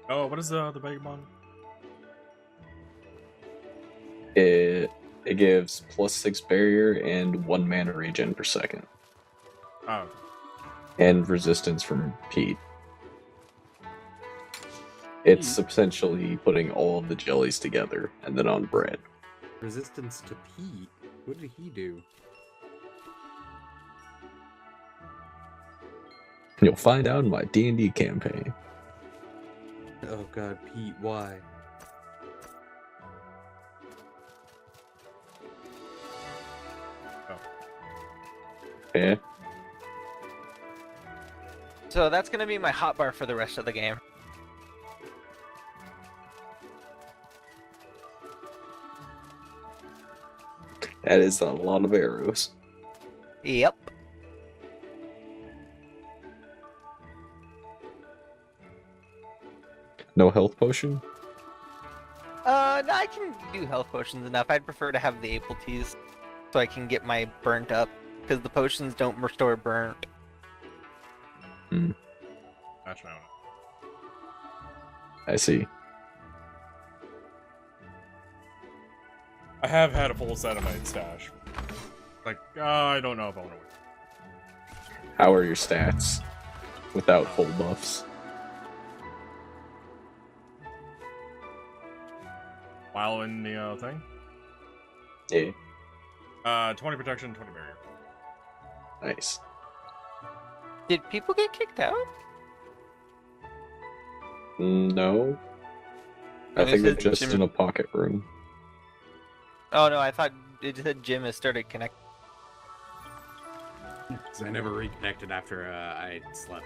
Oh, what is the Vagabond? It gives +6 barrier and 1 mana regen per second. Oh. And resistance from Pete. It's essentially putting all of the jellies together and then on bread. Resistance to Pete? What did he do? You'll find out in my D&D campaign. Oh god, Pete, why? Oh. Yeah. So that's gonna be my hotbar for the rest of the game. That is a lot of arrows. Yep. No health potion? No, I can do health potions enough. I'd prefer to have the April teas so I can get my burnt up, because the potions don't restore burnt. Hmm. Actually, I see. I have had a full set of my stash. Like, I don't know if I want to win. How are your stats without full buffs? While in the thing? Yeah. 20 protection, 20 barrier. Nice. Did people get kicked out? No. I think they're just in a pocket room. Oh no, I thought it said Jim has started connecting. Because I never reconnected after I slept.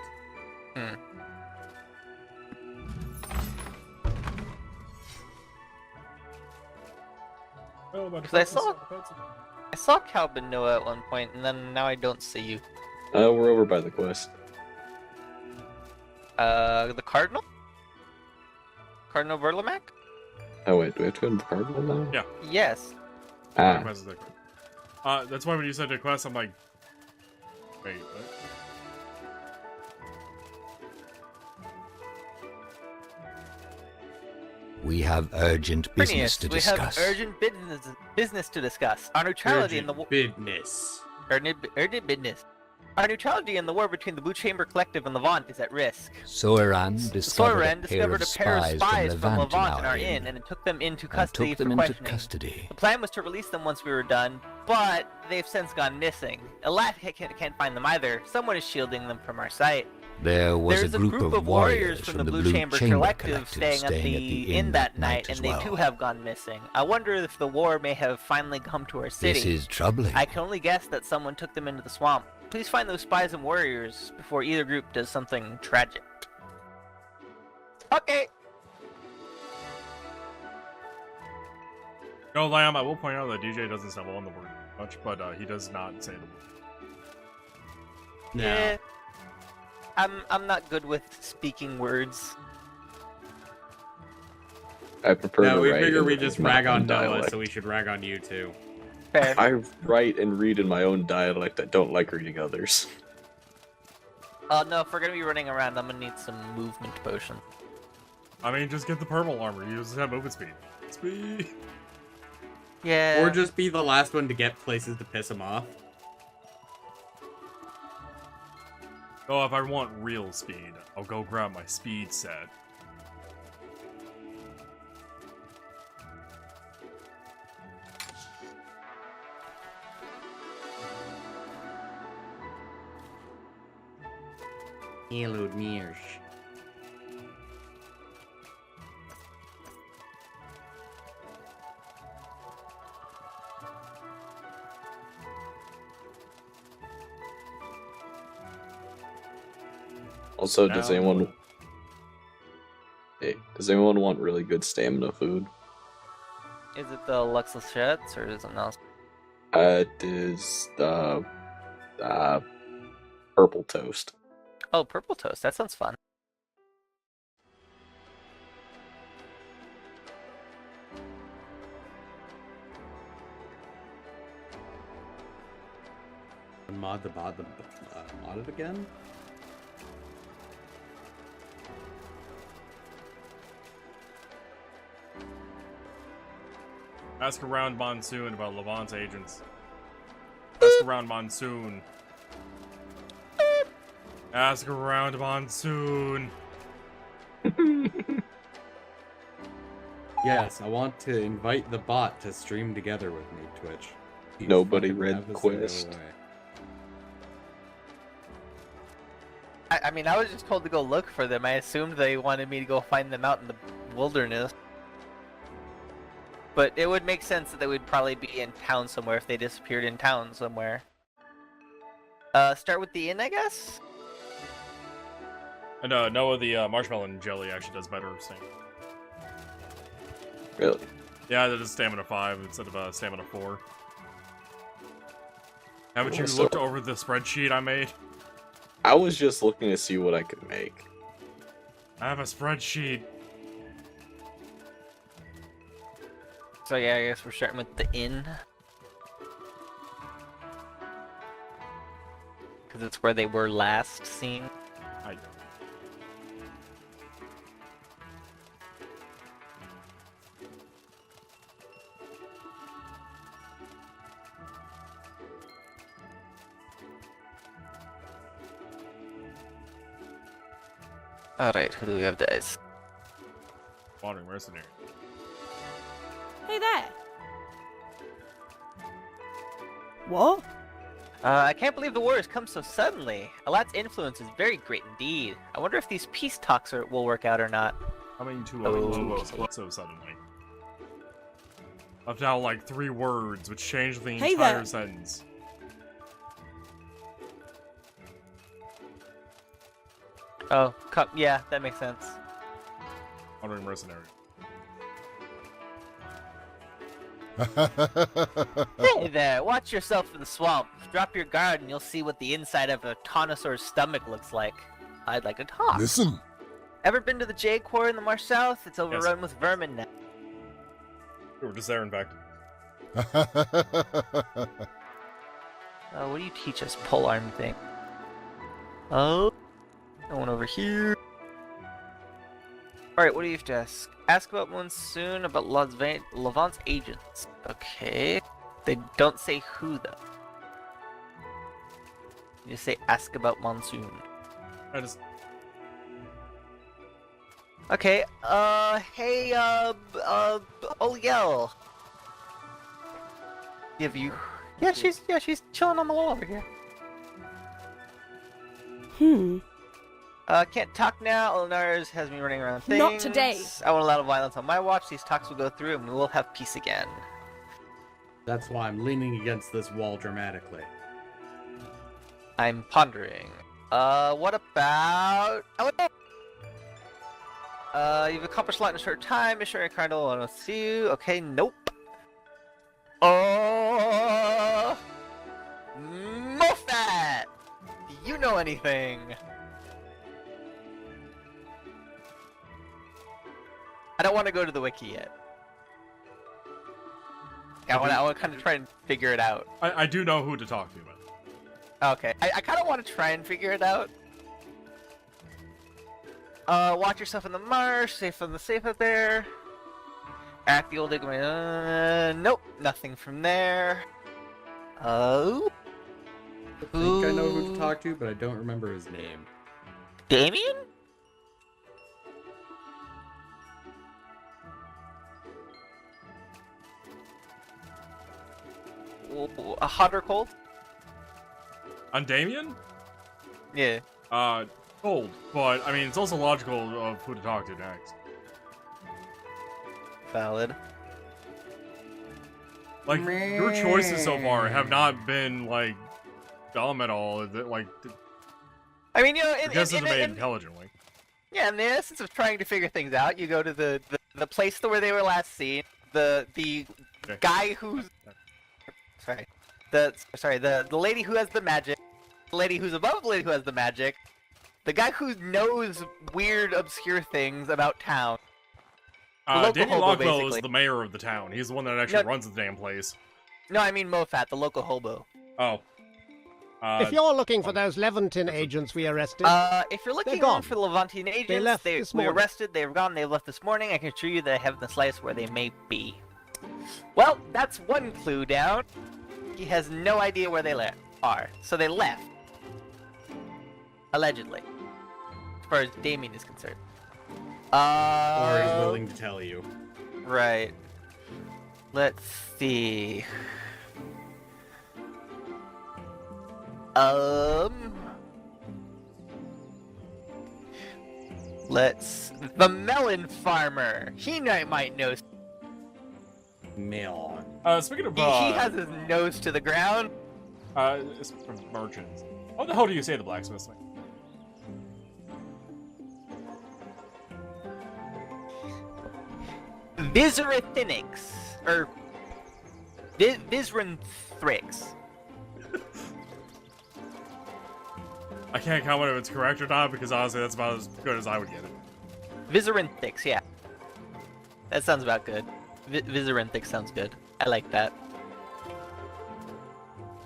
Because I saw Calvin Noah at one point, and then now I don't see you. We're over by the quest. The Cardinal? Cardinal Verlamac? Oh wait, do we have to go to the Cardinal now? Yeah. Yes. Ah. That's why when you said the quest, I'm like, wait, what? We have urgent business to discuss. We have urgent business to discuss. Our neutrality in the war. Business. Urgent business. Our neutrality in the war between the Blue Chamber Collective and Levant is at risk. Soiran discovered a pair of spies from Levant in our inn and took them into custody for questioning. The plan was to release them once we were done, but they've since gone missing. Elat can't find them either. Someone is shielding them from our sight. There was a group of warriors from the Blue Chamber Collective staying at the inn that night, and they too have gone missing. I wonder if the war may have finally come to our city. This is troubling. I can only guess that someone took them into the swamp. Please find those spies and warriors before either group does something tragic. Okay. No, Lamb, I will point out that DJ doesn't stumble on the word much, but he does not say the word. No. Yeah. I'm not good with speaking words. I prefer No, to we write figure we in just my rag own on Noah, dialect. so we should rag on you too. Fair. I write and read in my own dialect. I don't like reading others. No, if we're gonna be running around, I'm gonna need some movement potion. I mean, just get the purple armor. You just have movement speed. Speed. Yeah. Or just be the last one to get places to piss him off. Oh, if I want real speed, I'll go grab my speed set. Hello, Mears. Also, does anyone want really good stamina food? Is it the Luxus Sheds or is it something else? It is the purple toast. Oh, purple toast. That sounds fun. Mod it again? Ask around Monsoon about Levant's agents. Ask around Monsoon. Ask around Monsoon. Yes, I want to invite the bot to stream together with me, Twitch. Nobody Fucking read have the us go quest. away. I mean, I was just told to go look for them. I assumed they wanted me to go find them out in the wilderness. But it would make sense that they would probably be in town somewhere if they disappeared in town somewhere. Start with the inn, I guess? And Noah, the marshmallow jelly actually does better staying. Really? Yeah, that is stamina 5 instead of stamina 4. Haven't you So- looked over the spreadsheet I made? I was just looking to see what I could make. I have a spreadsheet. So yeah, I guess we're starting with the inn. Because it's where they were last seen. Alright, who do we have dice? Wandering mercenary. Hey there. What? I can't believe the war has come so suddenly. Alat's influence is very great indeed. I wonder if these peace talks will work out or not. Coming to Oh. so suddenly. Left out like 3 words, which changed the Hey entire there. sentence. Oh, yeah, that makes sense. Wandering mercenary. Hey there, watch yourself in the swamp. Drop your guard and you'll see what the inside of a Taunosaur's stomach looks like. I'd like to talk. Listen. Ever been to the jade quarry in the marsh south? It's overrun with vermin now. We were just there, in fact. What do you teach us, polearm thing? Oh, no one over here. Alright, what do you have to ask? Ask about Monsoon, about Levant's agents. Okay. They don't say who, though. You just say ask about Monsoon. I just... Okay, hey, Oliel. Give you... Yeah, she's chilling on the wall over here. Can't talk now. Olnars has me running around things. Not today. I want a lot of violence on my watch. These talks will go through and we will have peace again. That's why I'm leaning against this wall dramatically. I'm pondering. What about... Oh, no! You've accomplished a lot in a short time. Missionary Cardinal, I don't see you. Okay, nope. Oh... Mofat! Do you know anything? I don't want to go to the wiki yet. I want to kind of try and figure it out. I do know who to talk to, but... Okay, I kind of want to try and figure it out. Watch yourself in the marsh, safe from the safe up there. At the old nope, nothing from there. Oh? I think I know who to talk to, but I don't remember his name. Damien? Hot or cold? On Damien? Yeah. Cold. But, I mean, it's also logical of who to talk to next. Valid. Like, your choices so far have not been, like, dumb at all. Like, I mean, you know, I guess it's made intelligently. yeah, in the essence of trying to figure things out, you go to the place where they were last seen. The Okay. guy who's the lady who has the magic, the lady who's above the lady who has the magic, the guy who knows weird, obscure things about town. local Danny hobo, Lockwell is basically. the mayor of the town. He's the one that actually No. runs the damn place. No, I mean Mofat, the local hobo. Oh. If you're looking for those Levantin agents we arrested, If you're looking gone. for the Levantine agents, left this we morning. arrested, they were gone, they left this morning. I can assure you that I haven't the slightest where they may be. Well, that's one clue down. He has no idea where they are, so they left. Allegedly. As far as Damien is concerned. Or is willing to tell you. Right. Let's see. The melon farmer. He might know. Melon. Speaking of, He has his nose to the ground. it's from merchants. What the hell do you say the blacksmith's name? BepInEx. Or BepInEx. I can't comment if it's correct or not because honestly, that's about as good as I would get it. BepInEx, yeah. That sounds about good. BepInEx sounds good. I like that.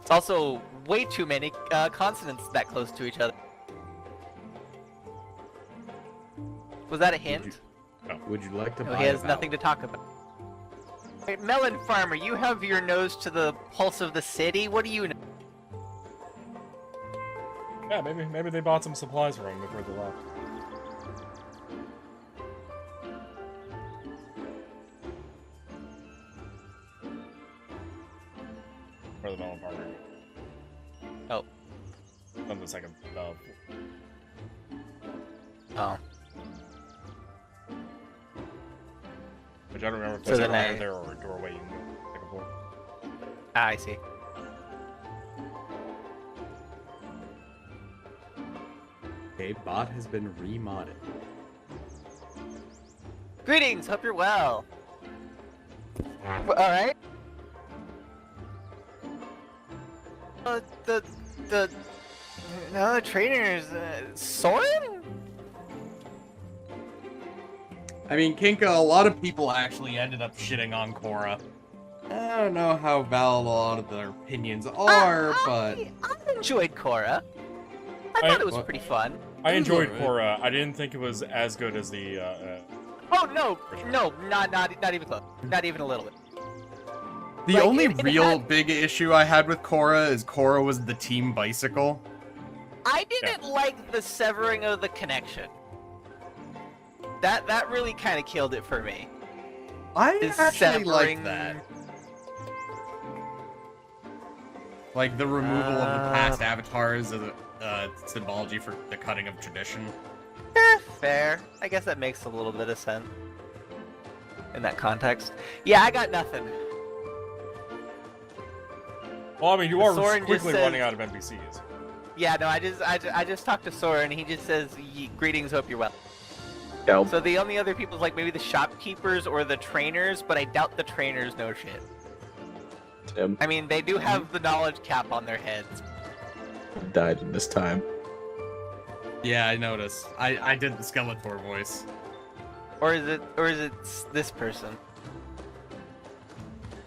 It's also way too many consonants that close to each other. Was that a hint? Would you like to No, buy he has a nothing to talk about. Hey, Melon Farmer, you have your nose to the pulse of the city. What do you know? Yeah, maybe they bought some supplies from him before they left. Or the melon farmer. Oh. On the second. Oh. Which I don't remember if So there's a then ladder there or a doorway you can take a floor. Ah, I see. Okay, bot has been remodded. Greetings, hope you're well. Alright. The trainers, Soren? I mean, Kinka, a lot of people actually ended up shitting on Korra. I don't know how valid a lot of their opinions are, but... I enjoyed Korra. I thought it was pretty fun. I enjoyed alright. Korra. I didn't think it was as good as the, Oh, no, not even close. Not even a little bit. The Like, only it real had- big issue I had with Korra is Korra was the team bicycle. I didn't like the severing of the connection. That really kind of killed it for me. I Is actually like severing- that. Like the removal of the past avatars as a symbology for the cutting of tradition. Fair. I guess that makes a little bit of sense. In that context. Yeah, I got nothing. well, I mean, you are Soren just quickly says- running out of NPCs. Yeah, no, I just talked to Sora and he just says, greetings, hope you're well. Yeah, So the only other people is like maybe the shopkeepers or the trainers, but I doubt the trainers know shit. Tim I mean, they do have the knowledge cap on their heads. died in this time. Yeah, I noticed. I did the Skeletor voice. Or is it this person?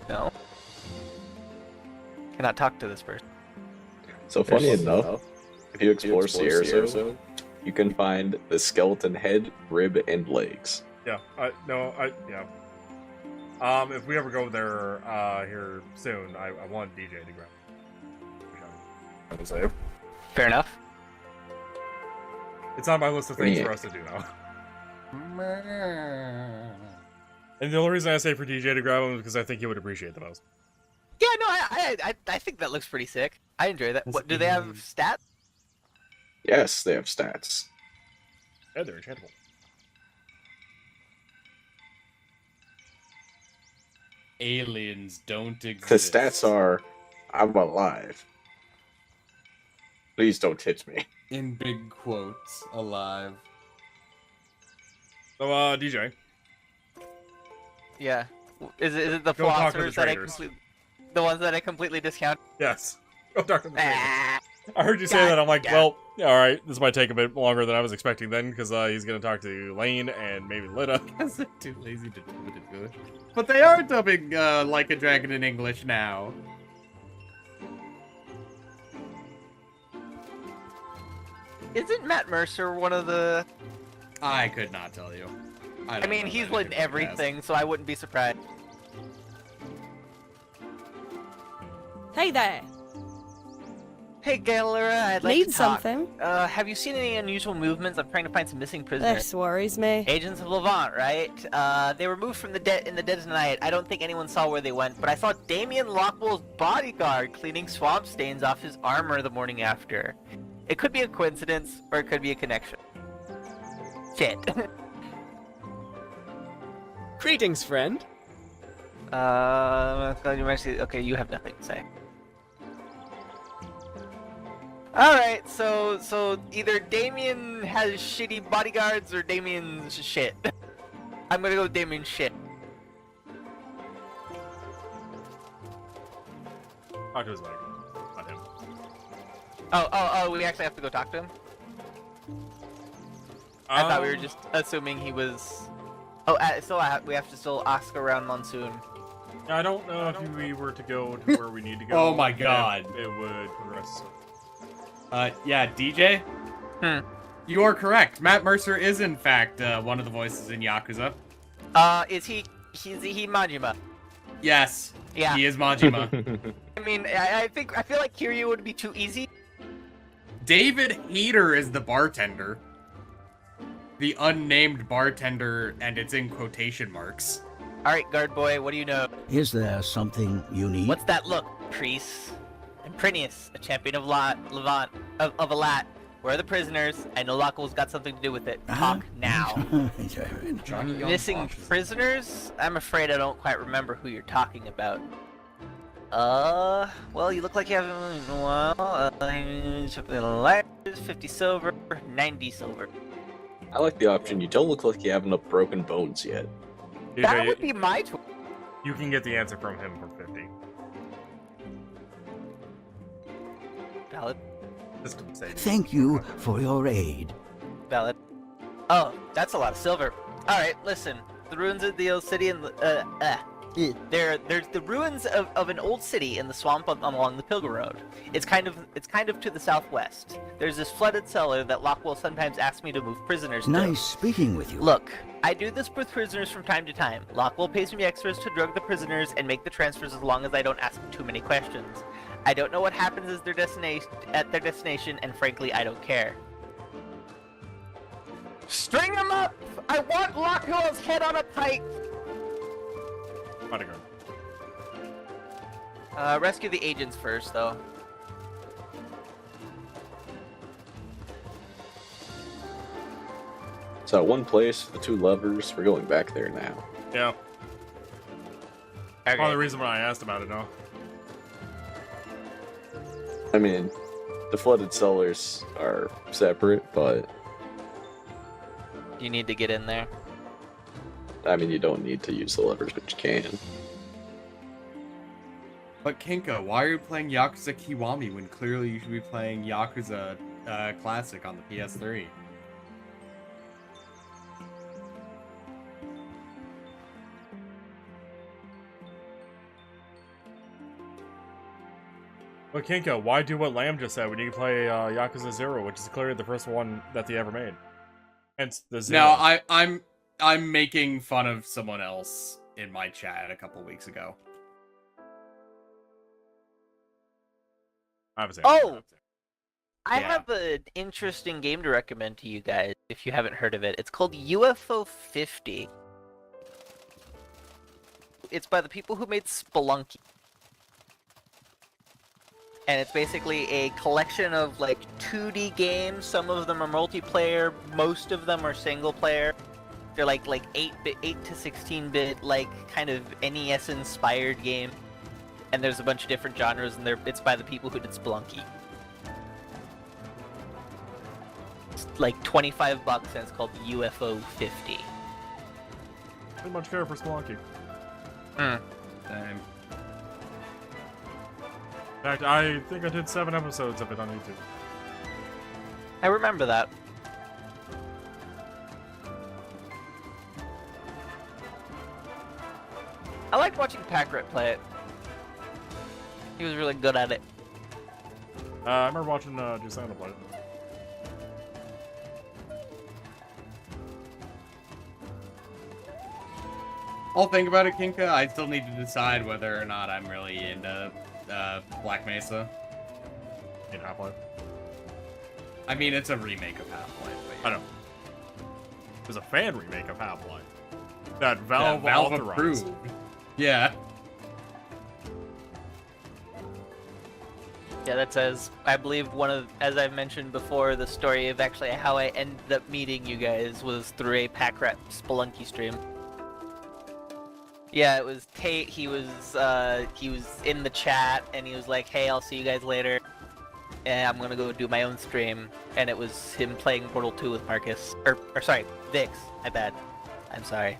No. Cannot talk to this person. So funny enough, if you explore Sierra Zone, you can find the skeleton head, rib, and legs. Yeah, yeah. If we ever go there, here soon, I want DJ to grab it. Fair enough. It's on my list of things for us to do now. And the only reason I say for DJ to grab him is because I think he would appreciate the most. Yeah, no, I think that looks pretty sick. I enjoy that. What do they have stats? Yes, they have stats. Yeah, they're enchantable. Aliens don't exist. The stats are, I'm alive. Please don't hit me. in big quotes, alive. So, DJ. Yeah. Is it the Go talk to the philosophers that I traders. the ones that I completely discount? Yes. Go talk to the traders. Ah, I heard you say God that. I'm like, damn. well, yeah, all right. This might take a bit longer than I was expecting then, because he's gonna talk to Lane and maybe Lita. Because they're too lazy to do it in English. But they are dubbing Like a Dragon in English now. Isn't Matt Mercer one of the? I could not tell you. I don't mean, know he's that in anything about everything, so I wouldn't be surprised. Hey there. Hey, Galera, I'd like Need to talk. something? Have you seen any unusual movements? I'm trying to find some missing prisoners. This worries me. Agents of Levant, right? They were moved from the dead in the dead of night. I don't think anyone saw where they went, but I saw Damien Lockwell's bodyguard cleaning swamp stains off his armor the morning after. It could be a coincidence, or it could be a connection. Shit. Greetings, friend. Okay, you have nothing to say. Alright, so either Damien has shitty bodyguards or Damien's shit. I'm gonna go with Damien's shit. Talk to his mic. Not him. Oh, we actually have to go talk to him? I thought we were just assuming he was... Oh, we have to still ask around Monsoon. I don't know if we were to go to where we need to go. Oh my god. It would progress. Yeah, DJ? You are correct. Matt Mercer is, in fact, one of the voices in Yakuza. Is he Majima? Yes. Yeah. He is Majima. I mean, I feel like Kiryu would be too easy. David Heater is the bartender. The unnamed bartender, and it's in quotation marks. Alright, guard boy, what do you know? Is there something you need? What's that look, Priest? I'm Prinius, a champion of Levant, of Alat. Where are the prisoners? I know Lockwell's got something to do with it. Talk now. Missing prisoners? I'm afraid I don't quite remember who you're talking about. Well, you look like you haven't in a while. 50 silver, 90 silver. I like the option. You don't look like you have enough broken bones yet. That would be my choice. You can get the answer from him for 50. Valid. Just to say. Thank you for your aid. Valid. Oh, that's a lot of silver. Alright, listen. The ruins of the old city and there's the ruins of an old city in the swamp along the Pilgrim Road. It's kind of to the southwest. There's this flooded cellar that Lockwell sometimes asks me to move prisoners to. Nice speaking with you. Look, I do this with prisoners from time to time. Lockwell pays me extras to drug the prisoners and make the transfers as long as I don't ask too many questions. I don't know what happens at their destination, and frankly, I don't care. String them up! I want Lockwell's head on a pike! Bodyguard. Rescue the agents first, though. So one place, the two levers, we're going back there now. Yeah. Okay. Probably the reason why I asked about it, no? I mean, the flooded cellars are separate, but... You need to get in there. I mean, you don't need to use the levers, but you can. But Kinka, why are you playing Yakuza Kiwami when clearly you should be playing Yakuza Classic on the PS3? But Kinko, why do what Lamb just said when you can play Yakuza 0, which is clearly the first one that they ever made? Hence the 0. Now, I'm making fun of someone else in my chat a couple weeks ago. Oh! I have an interesting game to recommend to you guys, if you haven't heard of it. It's called UFO 50. It's by the people who made Spelunky. And it's basically a collection of, like, 2D games. Some of them are multiplayer, most of them are single player. They're like 8-bit, 8 to 16-bit, like, kind of NES-inspired game. And there's a bunch of different genres, and it's by the people who did Spelunky. It's like $25, and it's called UFO 50. Too much care for Spelunky. Same. In fact, I think I did 7 episodes of it on YouTube. I remember that. I liked watching Packrat play it. He was really good at it. I remember watching Jusana play it. I'll think about it, Kinka. I still need to decide whether or not I'm really into Black Mesa. In Half-Life. I mean, it's a remake of Half-Life. But I know. There's a fan remake of Half-Life that yeah, Valve Valve authorized. approved. Yeah. Yeah, that says, I believe as I've mentioned before, the story of actually how I ended up meeting you guys was through a Pack Rat Spelunky stream. Yeah, it was Tate, he was in the chat, and he was like, hey, I'll see you guys later. And I'm gonna go do my own stream, and it was him playing Portal 2 with Marcus. Or sorry, Vix, my bad. I'm sorry.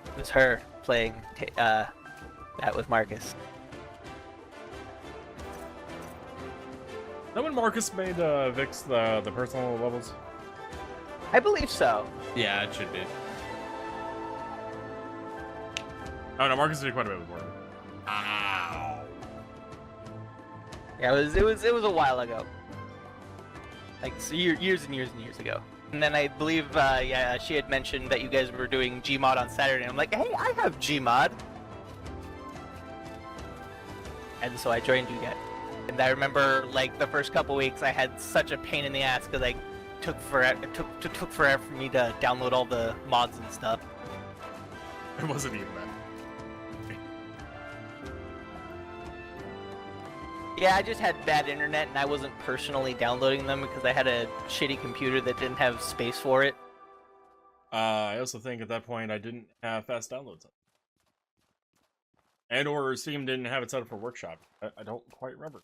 It was her playing that with Marcus. Is that when Marcus made Vix the personal levels? I believe so. Yeah, it should be. Oh no, Marcus did quite a bit with Warren. Ow. Yeah, it was a while ago. Like years and years and years ago. And then I believe yeah, she had mentioned that you guys were doing Gmod on Saturday, and I'm like, hey, I have Gmod. And so I joined you guys. And I remember, like, the first couple weeks, I had such a pain in the ass because I took forever for me to download all the mods and stuff. It wasn't even that. Yeah, I just had bad internet, and I wasn't personally downloading them because I had a shitty computer that didn't have space for it. I also think at that point I didn't have fast downloads. And or Steam didn't have it set up for Workshop. I don't quite remember.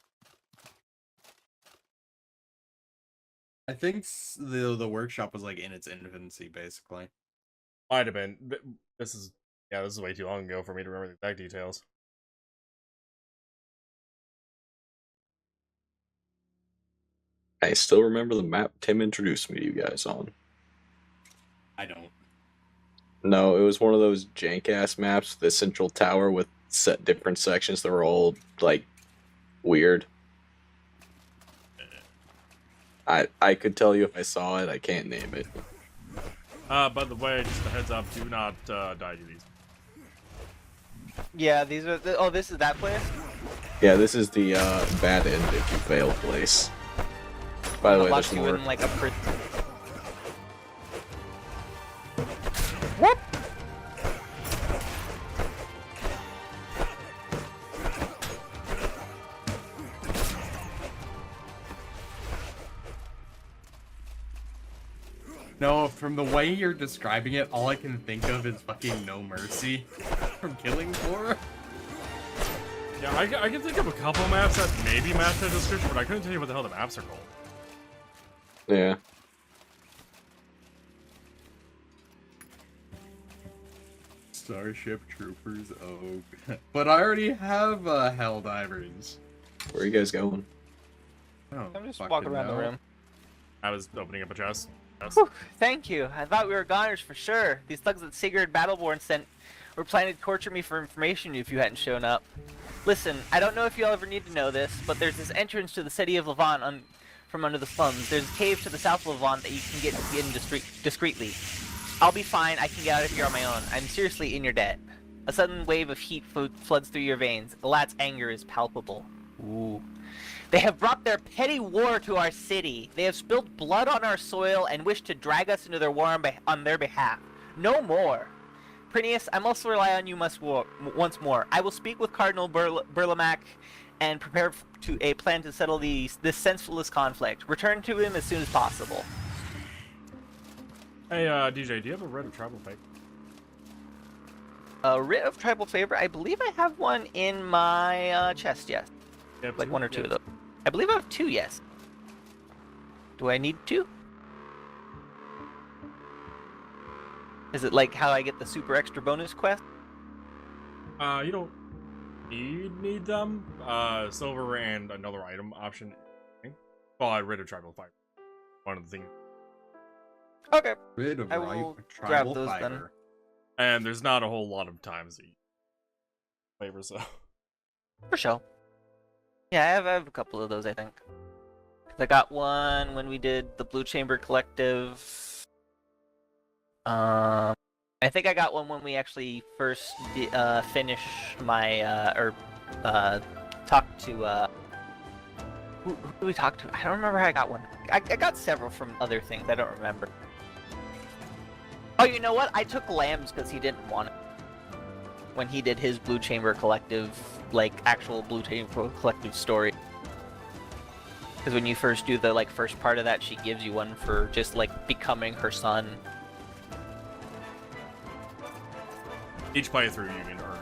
I think the workshop was like in its infancy, basically. Might have been. This is way too long ago for me to remember the exact details. I still remember the map Tim introduced me to you guys on. I don't. No, it was one of those jank-ass maps, the central tower with set different sections that were all, like, weird. I could tell you if I saw it, I can't name it. By the way, just a heads up, do not die to these. Yeah, these are oh, this is that place? Yeah, this is the bad end if you fail place. By the way, there's more. In, like, a What? No, from the way you're describing it, all I can think of is fucking No Mercy from Killing Floor. Yeah, I can think of a couple maps that maybe match that description, but I couldn't tell you what the hell the maps are called. Yeah. Starship Troopers, oh. But I already have Helldivers. Where are you guys going? Oh, I'm just walking around the room. I was opening up a chest. Yes. Whew, thank you. I thought we were goners for sure. These thugs that Sigurd Battleborn sent were planning to torture me for information if you hadn't shown up. Listen, I don't know if you'll ever need to know this, but there's this entrance to the city of Levant from under the slums. There's a cave to the south of Levant that you can get in discreetly. I'll be fine. I can get out of here on my own. I'm seriously in your debt. A sudden wave of heat floods through your veins. Elat's anger is palpable. Ooh. They have brought their petty war to our city. They have spilled blood on our soil and wish to drag us into their war on their behalf. No more. Prineus, I must rely on you once more. I will speak with Cardinal Burlamac and prepare to a plan to settle this senseless conflict. Return to him as soon as possible. Hey, DJ, do you have a writ of tribal favor? A writ of tribal favor? I believe I have one in my chest, yes. Like one or two of those. I believe I have two, yes. Do I need two? Is it like how I get the super extra bonus quest? You don't need them. Silver and another item option. Well, I rid of tribal fiber. One of the things. Okay. Rid of I will tribal grab those fiber. Then. And there's not a whole lot of times that you favor, so. For sure. Yeah, I have a couple of those, I think. I got one when we did the Blue Chamber Collective. I think I got one when we actually first finished my talked to, who did we talk to? I don't remember how I got one. I got several from other things, I don't remember. Oh, you know what? I took Lambs because he didn't want it. When he did his Blue Chamber Collective, like, actual Blue Chamber Collective story. Because when you first do the, like, first part of that, she gives you one for just, like, becoming her son. Each playthrough you can earn.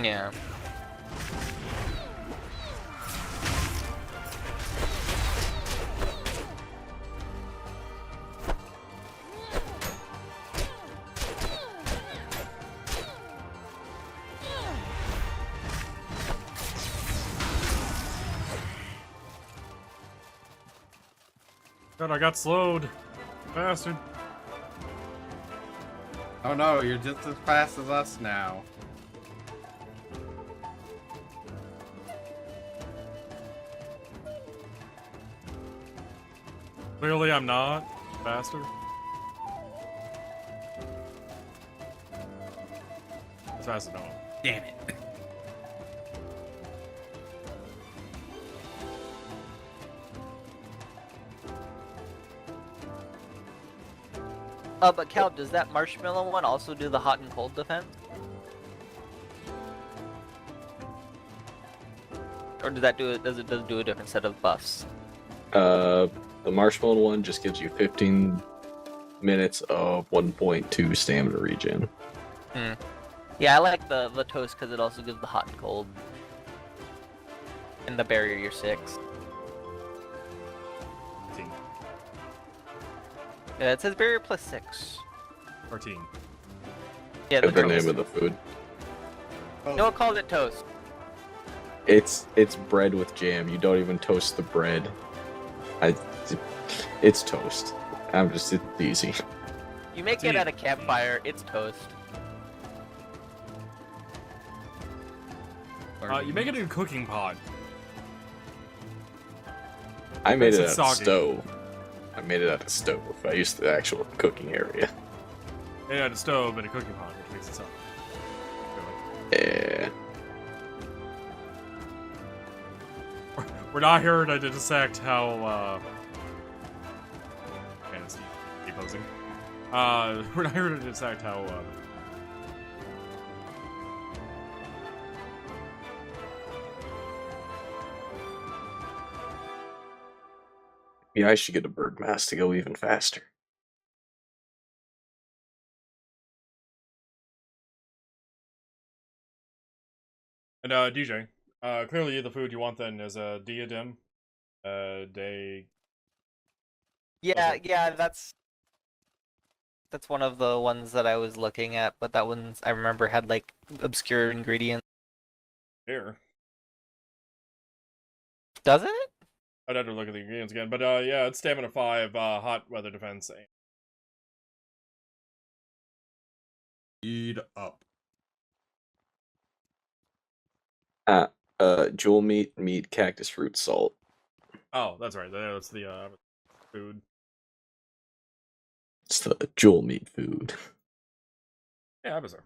Yeah. God, I got slowed. Bastard. Oh no, you're just as fast as us now. Clearly I'm not. Bastard. As fast as no. Damn it. But Cal, does that marshmallow one also do the hot and cold defense? Or does that do it? Does it do a different set of buffs? The marshmallow one just gives you 15 minutes of 1.2 stamina regen. Hmm. Yeah, I like the toast because it also gives the hot and cold. And the barrier, you're 6. Yeah, it says barrier plus 6. 14. Yeah, That's the name of the food. No, it called it toast. It's bread with jam. You don't even toast the bread. It's toast. It's easy. You make it at a campfire, it's toast. You make it in a cooking pod. I made it at a soggy. stove. I made it at a stove. I used the actual cooking area. It had a stove and a cooking pot, which makes it sound. Yeah. We're not here to dissect how, Man, it's deposing. We're not here to dissect how, Yeah, I should get a bird mask to go even faster. And, DJ, clearly the food you want then is a diadem, day... Yeah, that's one of the ones that I was looking at, but that one's, I remember, had, like, obscure ingredients. Here. Does it? I'd have to look at the ingredients again, but, yeah, it's stamina 5, hot weather defense. Speed up. Jewel meat, cactus fruit, salt. Oh, that's right. That's the, food. It's the jewel meat food. Yeah, Abassar.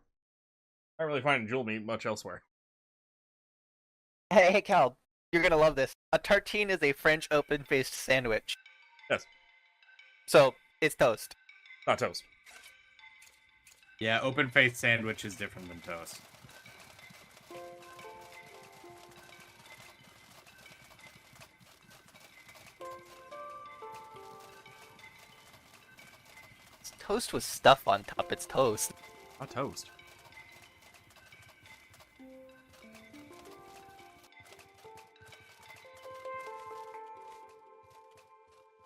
I don't really find jewel meat much elsewhere. Hey, Cal, you're gonna love this. A tartine is a French open-faced sandwich. Yes. So, it's toast. Not toast. Yeah, open-faced sandwich is different than toast. It's toast with stuff on top. It's toast. Not toast.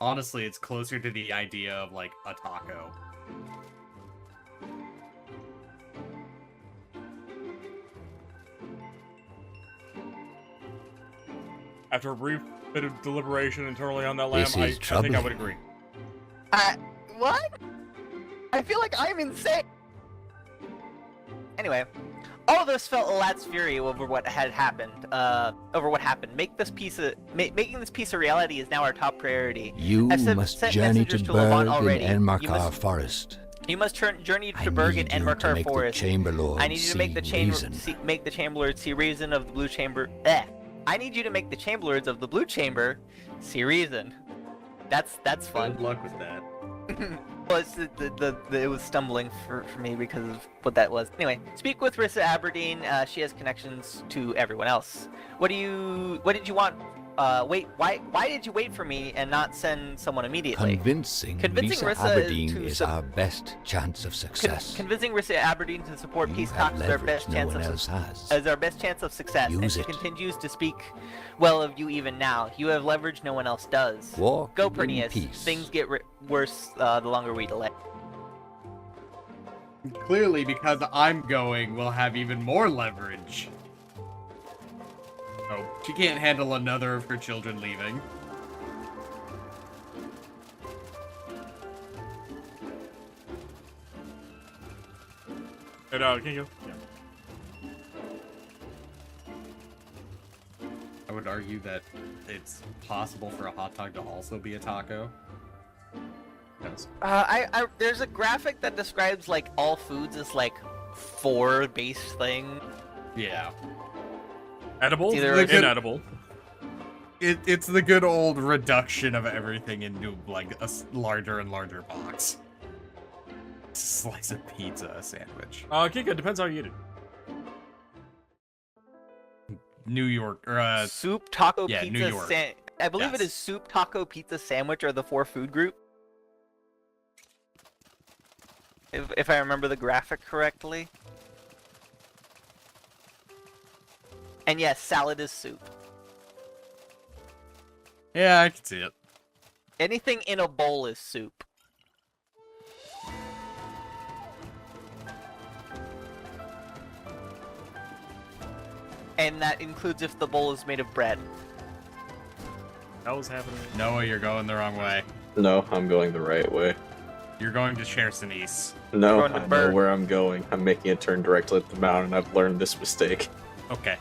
Honestly, it's closer to the idea of, like, a taco. After a brief bit of deliberation internally on that lamb, This I is think I would agree. What? I feel like I'm insane! Anyway, all of us felt Alat's fury over what had happened. Making this piece a reality is now our top priority. You I've must sent journey to messengers to Levant Berg already. and You Enmarkar must- Forest. You must journey to Bergen and Merkur Forest. I need you to make the Chamberlords see reason of the Blue Chamber. I need you to make the Chamberlords of the Blue Chamber see reason. That's fun. Good luck with that. Well, it's it was stumbling for me because of what that was. Anyway, speak with Rissa Aberdeen. She has connections to everyone else. What did you want? Why did you wait for me and not send someone immediately? Convincing Rissa Aberdeen is our best chance of success. Convincing Rissa Aberdeen to support peace talks is our best chance of success. And she continues to speak well of you even now. You have leverage no one else does. Walk Go, in Pernius. peace. Things get worse the longer we delay. Clearly, because I'm going, we'll have even more leverage. Oh, she can't handle another of her children leaving. And, can you go? Yeah. I would argue that it's possible for a hot dog to also be a taco. Yes. There's a graphic that describes like all foods as like 4 base things. Yeah. Edible? It's either Like inedible. It's the good old reduction of everything into like a larger and larger box. It's a slice of pizza, a sandwich. Kika, depends how you eat it. New York, or soup, taco, yeah, pizza, New York. I believe it is soup, taco, pizza, sandwich are the 4 food group. If I remember the graphic correctly. And yes, salad is soup. Yeah, I can see it. Anything in a bowl is soup. And that includes if the bowl is made of bread. That was happening. Noah, you're going the wrong way. No, I'm going the right way. You're going to Chersonis. No, Going to I know Berg. where I'm going. I'm making a turn directly at the mountain. I've learned this mistake. Okay.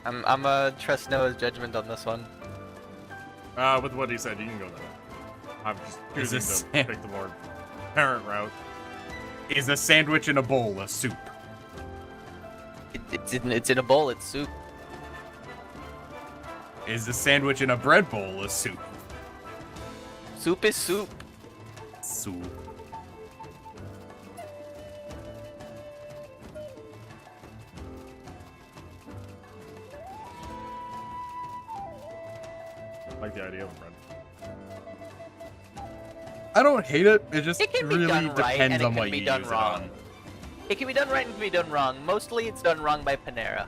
I'm gonna trust Noah's judgment on this one. With what he said, you can go there. I'm just choosing this- to pick the more parent route. Is a sandwich in a bowl a soup? It's in a bowl, it's soup. Is a sandwich in a bread bowl a soup? Soup is soup. Soup. I like the idea of bread. I don't hate it. It just It can be really done right, depends and it on can what be you done use wrong. it on. It can be done right and can be done wrong. Mostly it's done wrong by Panera.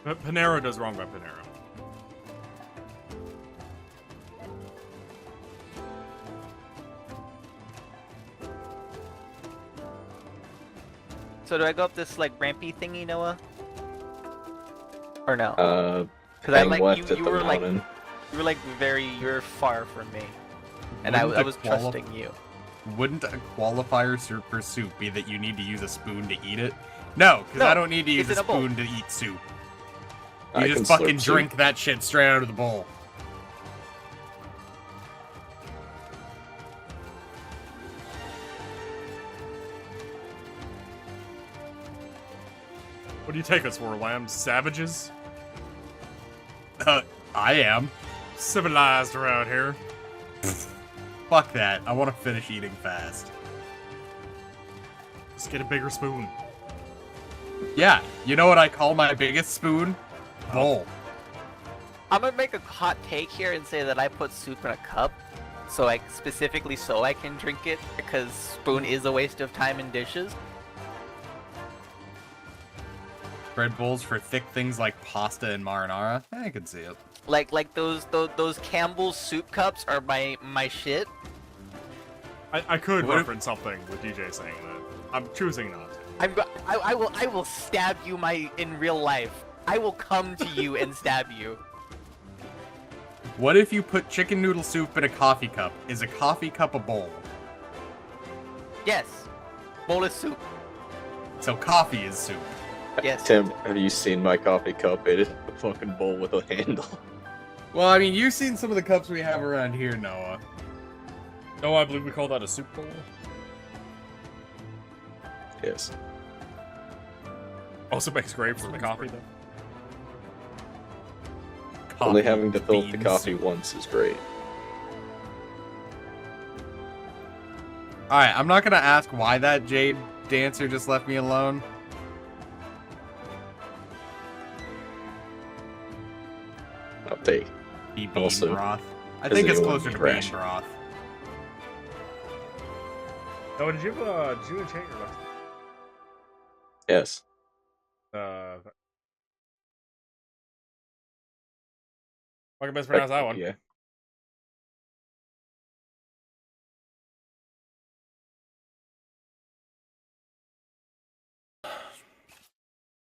But Panera does wrong by Panera. So do I go up this like rampy thingy, Noah? Or no? Hang left at you the were like mountain. you were far from me, and I Wouldn't was a trusting you. Wouldn't a qualifier for soup be that you need to use a spoon to eat it? No, because No, I don't need to use it's a in a bowl. spoon to eat soup. I You can just fucking slurp soup. drink that shit straight out of the bowl. What do you take us for, lambs? Savages? I am. Civilized around here. Fuck that. I want to finish eating fast. Just get a bigger spoon. Yeah, you know what I call my biggest spoon? Bowl. I'm gonna make a hot take here and say that I put soup in a cup, so I can drink it because spoon is a waste of time in dishes. Bread bowls for thick things like pasta and marinara. I can see it. Like those Campbell's soup cups are my shit. I could What if- reference something with DJ saying that. I'm choosing not to. I will stab you in real life. I will come to you and stab you. What if you put chicken noodle soup in a coffee cup? Is a coffee cup a bowl? Yes. Bowl of soup. So coffee is soup. Yes. Tim, have you seen my coffee cup? It is a fucking bowl with a handle. Well, I mean, you've seen some of the cups we have around here, Noah. Oh, I believe we call that a soup bowl. Yes. Also makes great for the coffee, though. Only having to fill up the coffee once is great. Alright, I'm not gonna ask why that Jade dancer just left me alone. Update. Bean Also, broth. I 'cause think it's anyone closer to can bean crash. broth. Oh, did you enchant your weapon? Yes. I can best pronounce that one. Yeah.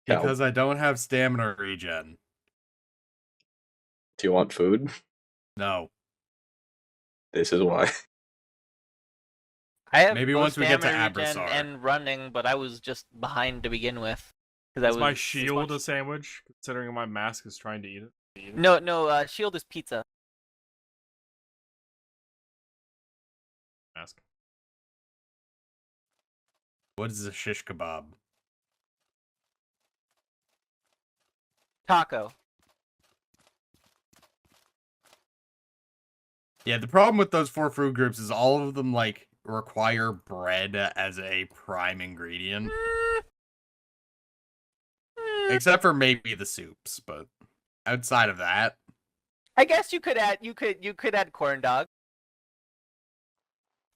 Because I don't have stamina regen. Do you want food? No. This is why. I have Maybe both once we get to stamina regen Abrasar. and running, but I was just behind to begin with. Because Is my shield a sandwich, considering my mask is trying to eat it? No, shield is pizza. Mask. What is a shish kebab? Taco. Yeah, the problem with those 4 food groups is all of them, like, require bread as a prime ingredient. Except for maybe the soups, but outside of that... I guess you could add corn dog.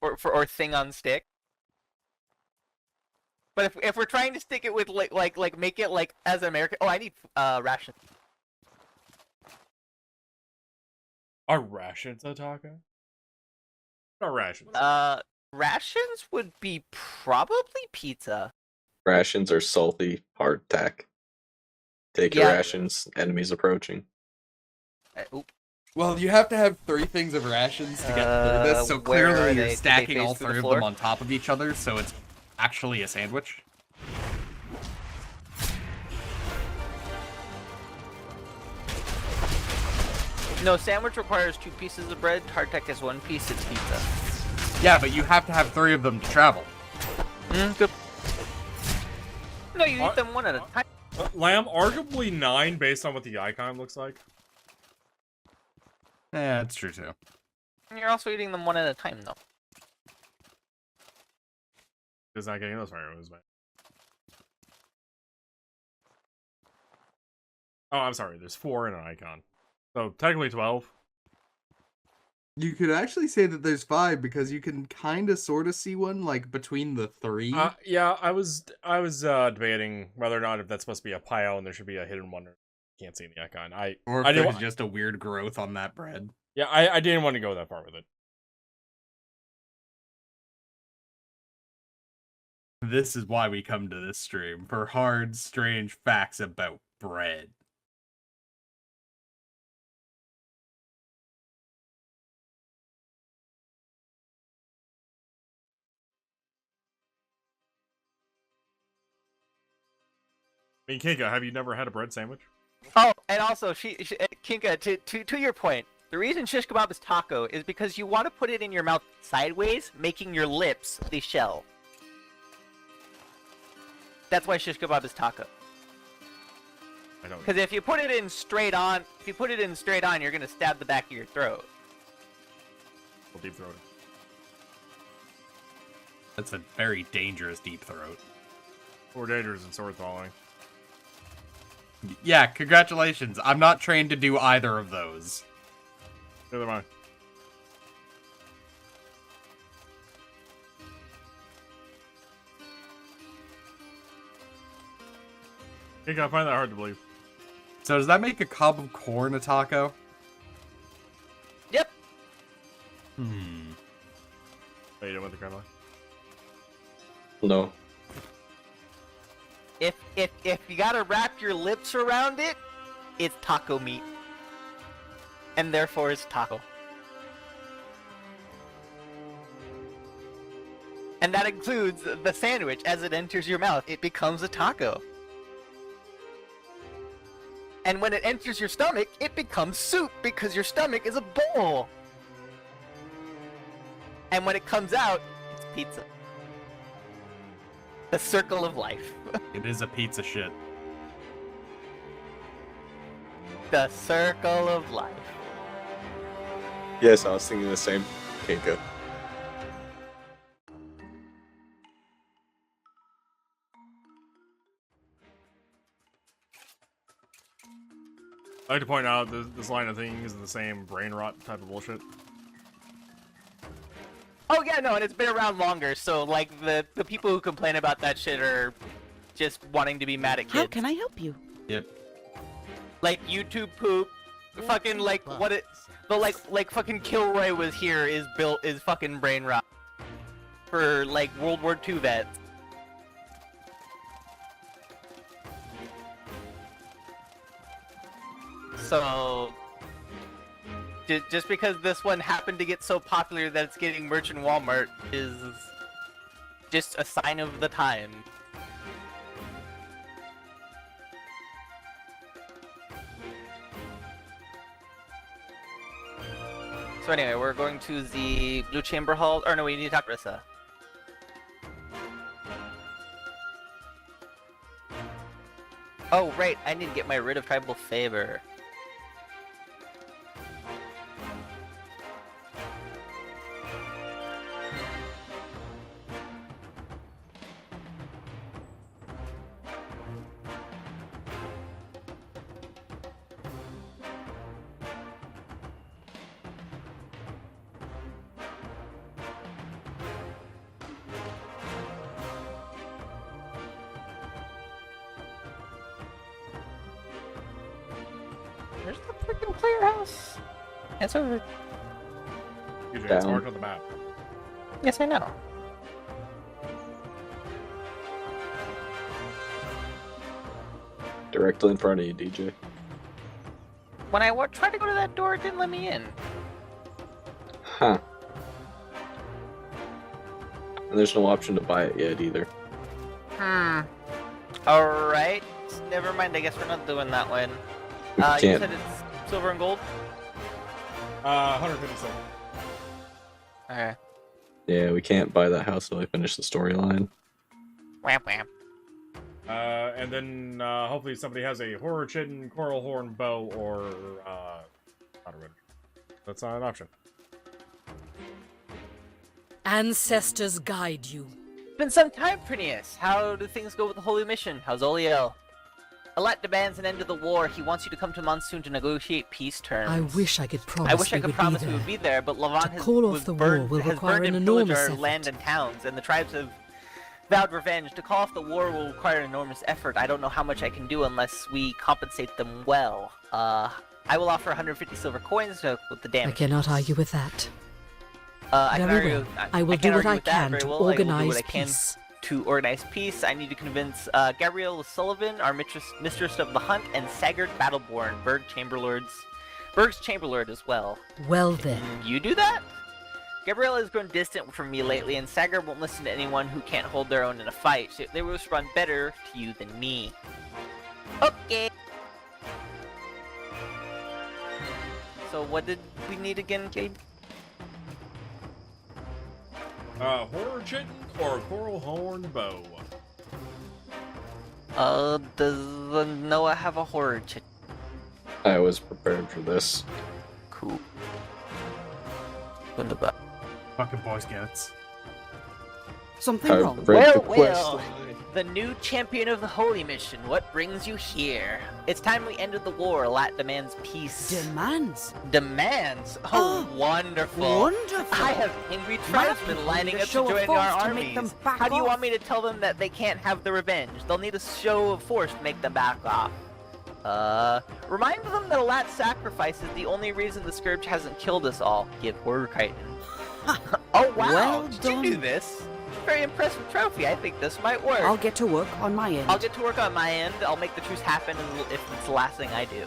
Or thing on stick. But if we're trying to stick it with like make it like as American, I need rations. Are rations a taco? Not rations. Rations would be probably pizza. Rations are salty hardtack. Take your rations, enemies approaching. Oop. Well, you have to have 3 things of rations to get through this, so where are clearly they? you're Did they stacking face all through the 3 of floor? them on top of each other, so it's actually a sandwich. No, sandwich requires 2 pieces of bread. Hardtack has 1 piece. It's pizza. Yeah, but you have to have 3 of them to travel. Good. No, you eat them one at a time. Lamb, arguably 9 based on what the icon looks like. Yeah, that's true too. You're also eating them one at a time, though. It's not getting those fire moves back. Oh, I'm sorry. There's 4 in an icon. So, technically 12. You could actually say that there's 5 because you can kind of sort of see one like between the 3. Yeah, I was debating whether or not if that's supposed to be a pile and there should be a hidden one. Can't see in the icon. Or if there's just a weird growth on that bread. Yeah, I didn't want to go that far with it. This is why we come to this stream, for hard, strange facts about bread. I mean, Kinka, have you never had a bread sandwich? Oh, and also, Kinka, to your point, the reason shish kebab is taco is because you want to put it in your mouth sideways, making your lips the shell. That's why shish kebab is taco. Because if you put it in straight on, you're gonna stab the back of your throat. Well, deep throat. That's a very dangerous deep throat. More dangerous than sword thawing. Yeah, congratulations. I'm not trained to do either of those. Neither am I. I find that hard to believe. So does that make a cob of corn a taco? Yep. Are you doing with the grandma? No. If you gotta wrap your lips around it, it's taco meat. And therefore it's taco. And that includes the sandwich. As it enters your mouth, it becomes a taco. And when it enters your stomach, it becomes soup because your stomach is a bowl. And when it comes out, it's pizza. The circle of life. It is a pizza shit. The circle of life. Yes, I was thinking the same. Kinka. I like to point out this line of things is the same brain rot type of bullshit. Oh yeah, no, and it's been around longer, so like the people who complain about that shit are just wanting to be mad at kids. How can I help you? Yep. Like YouTube poop, fucking like what it, but like fucking Kilroy was here is fucking brain rot for like World War II vets. So just because this one happened to get so popular that it's getting merch in Walmart is just a sign of the time. So anyway, we're going to the Blue Chamber Hall. Or no, we need to talk to Rissa. Oh right, I need to get my Writ of Tribal Favor. Where's the freaking player house? It's over. Usually it's marked on the map. Yes, I know. Directly in front of you, DJ. When I tried to go to that door, it didn't let me in. Huh. And there's no option to buy it yet either. Alright. Never mind, I guess we're not doing that one. We You can't. said it's silver and gold? 150 silver. Okay. Yeah, we can't buy that house until we finish the storyline. Wham wham. And then hopefully somebody has a horror chitin, coral horn bow, or not a red. That's not an option. Ancestors guide you. Been some time, Prineus. How do things go with the Holy Mission? How's Oliel? Alat demands an end to the war. He wants you to come to Monsoon to negotiate peace terms. I wish I could promise I wish I could promise we we would be there, but Lavan To has, call off was the burned, war will has require burned an and pillaged enormous our effort. land and towns, and the tribes have vowed revenge. To call off the war will require an enormous effort. I don't know how much I can do unless we compensate them well. I will offer 150 silver coins with the I damage. cannot argue with that. I can Very argue, well. I will do can't what argue I with that can very to well. I will do what organize I can peace. to organize peace. I need to convince Gabrielle Sullivan, our mistress of the hunt, and Sagard Battleborn, Berg's Chamberlord as well. Well then. Can you do that? Gabrielle has grown distant from me lately, and Sagard won't listen to anyone who can't hold their own in a fight. So they will respond better to you than me. Okay. So what did we need again, Gabe? Horror chitin or coral horn bow? Does Noah have a horror chick? I was prepared for this. Cool. What about? Fucking Boy Scouts. Something I've wrong. read the Well, quest well. line. The new champion of the Holy Mission, what brings you here? It's time we ended the war. Lat demands peace. Demands. Demands? Oh, wonderful. Wonderful. I have angry tribesmen people lining need a up to show of join force our to make them armies. back How do you off. want me to tell them that they can't have the revenge? They'll need a show of force to make them back off. Remind them that Alat sacrifice is the only reason the Scourge hasn't killed us all. Give Horror Chitin. Oh wow, Well did done. you do this? Very impressive trophy. I think this might work. I'll get to work on my end. I'll get to work on my end. I'll make the truce happen if it's the last thing I do.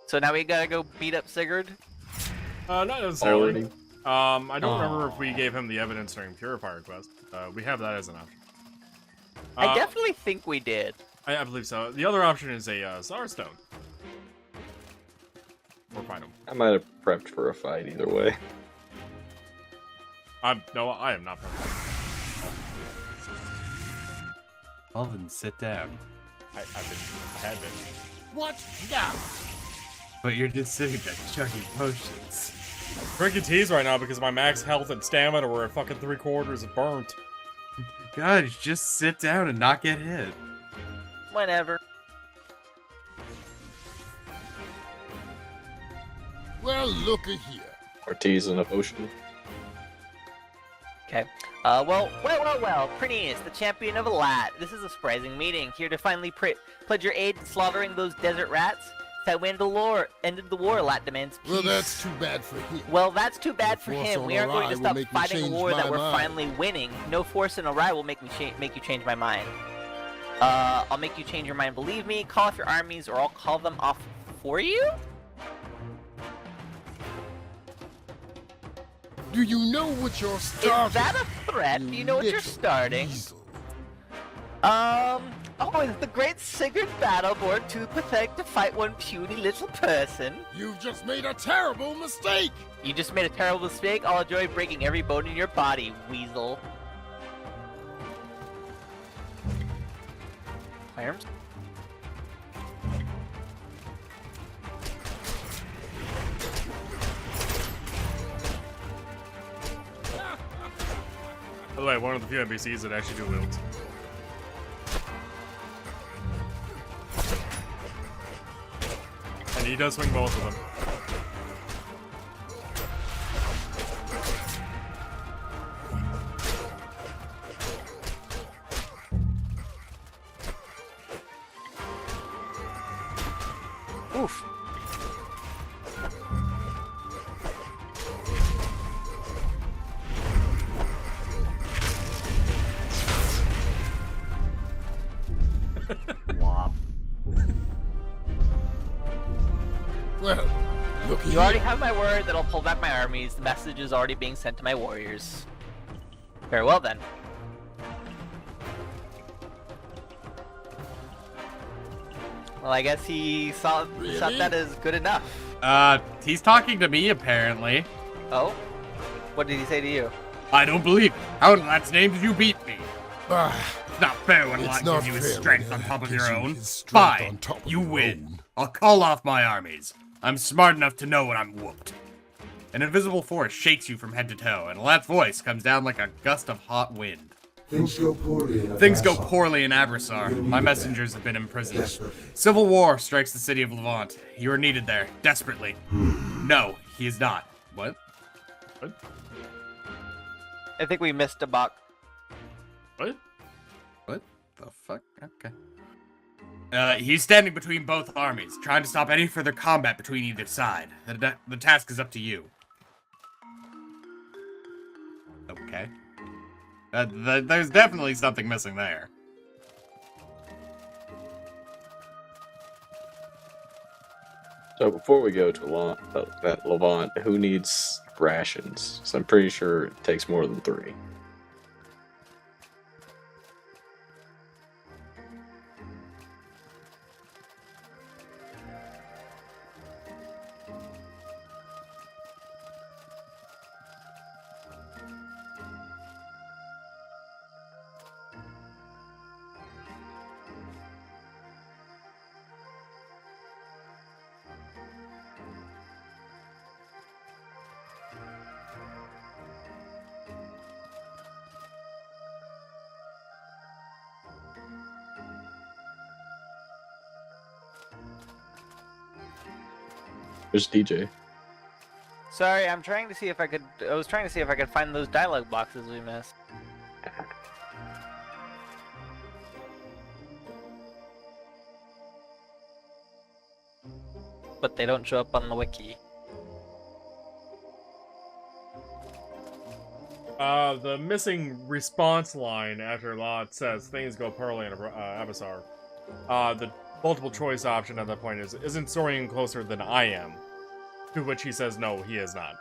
So now we gotta go beat up Sigurd? Not necessarily. Already. I don't remember if we gave him the evidence during Purifier quest. We have that as an option. I definitely think we did. I believe so. The other option is a Star Stone. Or fight him. I might have prepped for a fight either way. No, I am not playing. Alvin, sit down. I had been. What now? But you're just sitting there chugging potions. Drinking teas right now because my max health and stamina were at fucking 3/4 burnt. God, just sit down and not get hit. Whatever. Well, looky here. Ortiz in a potion. Okay. Well, Prinius, the champion of Alat. This is a surprising meeting. Here to finally pledge your aid in slaughtering those desert rats. That we ended the war, Alat demands peace. Well, that's too bad for him. Well, that's too bad for Force him. on We aren't going to Arai stop will make me fighting a change war that my we're mind. finally winning. No force in Arai will make you change my mind. I'll make you change your mind. Believe me. Call off your armies, or I'll call them off for you. Do you know what you're starting? Is that a threat? Do you know what you're starting? Weasel. Oh, is the great Sigurd Battleborn too pathetic to fight one puny little person? You've just made a terrible mistake! You just made a terrible mistake. I'll enjoy breaking every bone in your body, weasel. Firearms? By the way, one of the few NPCs that actually do wields. And he does swing both of them. Oof. Wop. Well, look You already have my word that I'll pull back my armies. The message is already being sent to my warriors. Very well then. Well, I guess he thought that as good enough. He's talking to me, apparently. Oh? What did he say to you? I don't believe it. How in Lat's name did you beat me? Ah, It's not fair when It's Lat not gives you his fair strength when on top of gives your you own. his strength on Fine, top of you your win. own. I'll call off my armies. I'm smart enough to know when I'm whooped. An invisible force shakes you from head to toe, and Lat's voice comes down like a gust of hot wind. Things go poorly in Things go Abraxar. poorly in Abraxar. My messengers have been imprisoned. Desperately. Civil war strikes the city of Levant. You are needed there, desperately. No, he is not. What? I think we missed a buck. What? What the fuck? Okay. He's standing between both armies, trying to stop any further combat between either side. The task is up to you. Okay. There's definitely something missing there. So before we go to that Levant, who needs rations? So I'm pretty sure it takes more than 3. There's DJ. Sorry, I'm trying to see if I could. I was trying to see if I could find those dialogue boxes we missed. But they don't show up on the wiki. The missing response line after Lot says things go poorly in Abraxar. The multiple choice option at that point is, isn't Sorian closer than I am? To which he says, no, he is not.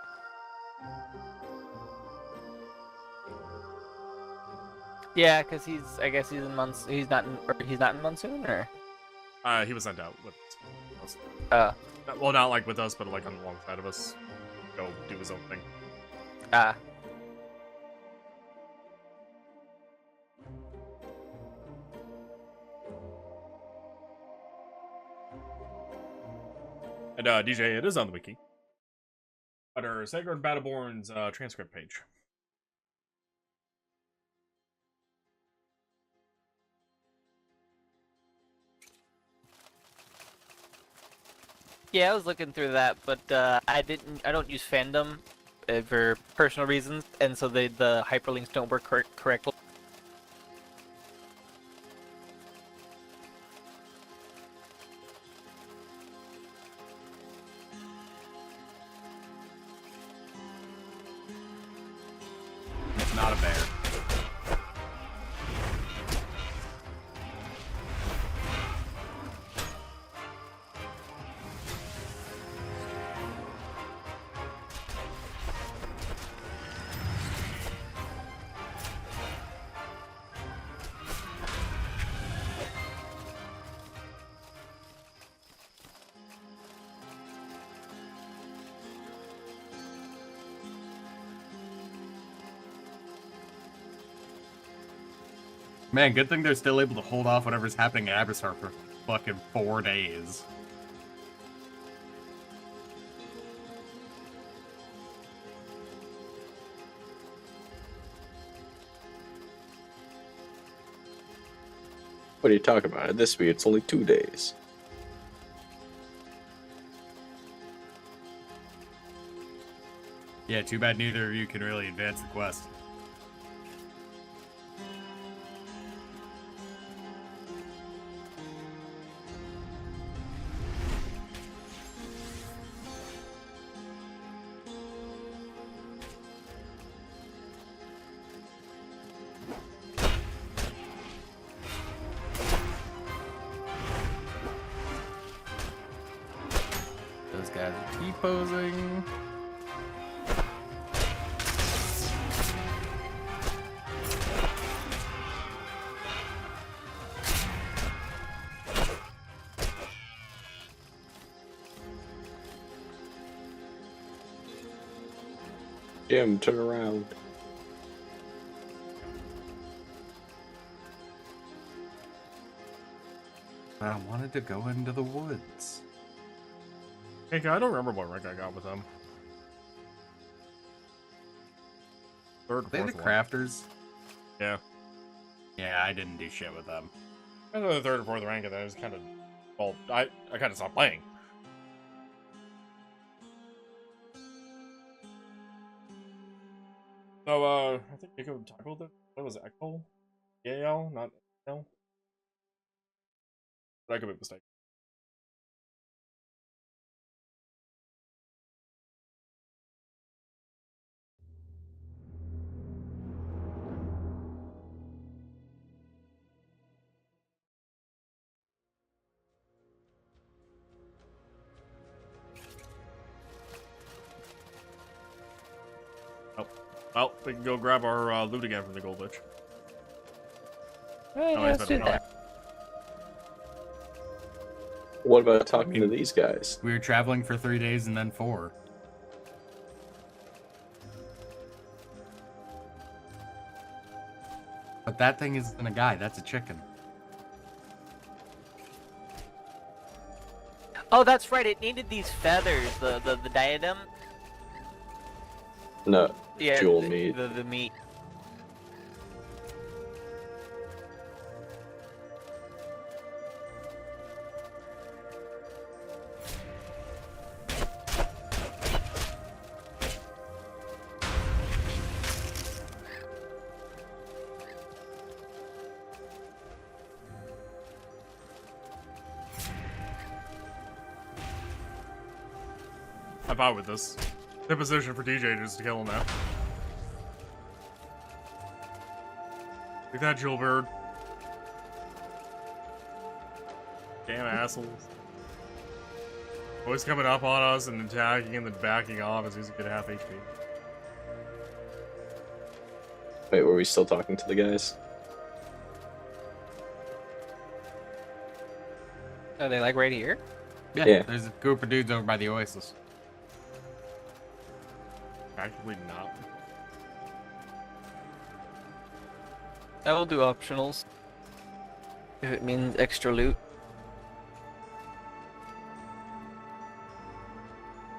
Yeah, because I guess he's in he's not in Monsoon, or? He was sent out with us. Well, not like with us, but like on alongside of us. Go do his own thing. And DJ, it is on the wiki. Under Sacred Battleborn's transcript page. Yeah, I was looking through that, but I don't use fandom for personal reasons, and so the hyperlinks don't work correctly. It's not a bear. Man, good thing they're still able to hold off whatever's happening at Abyssar for fucking 4 days. What are you talking about? At this speed, it's only 2 days. Yeah, too bad neither of you can really advance the quest. Those guys are T-posing. Jim, turn around. I wanted to go into the woods. Hey, I don't remember what rank I got with them. Third, They the fourth one. crafters? Yeah. Yeah, I didn't do shit with them. I was the third or fourth rank, and then I was kind of, well, I kind of stopped playing. So, I think Echo tackled it. What was it? Echo? EAL? Not EAL? But I could be mistaken. Oh. Well, we can go grab our loot again from the gold ditch. Hey, No, let's he's do better that. What about talking to these guys? We were traveling for 3 days and then 4. But that thing isn't a guy, that's a chicken. Oh, that's right. It needed these feathers, the diadem. No, Yeah, jewel the, meat. The meat. I'm out with this. The position for DJ just to kill him now. Take that, Jewelbird. Damn assholes. Always coming up on us and attacking and then backing off as he's a good half HP. Wait, were we still talking to the guys? Are they like right here? Yeah. There's a group of dudes over by the oasis. Practically not. I will do optionals. If it means extra loot.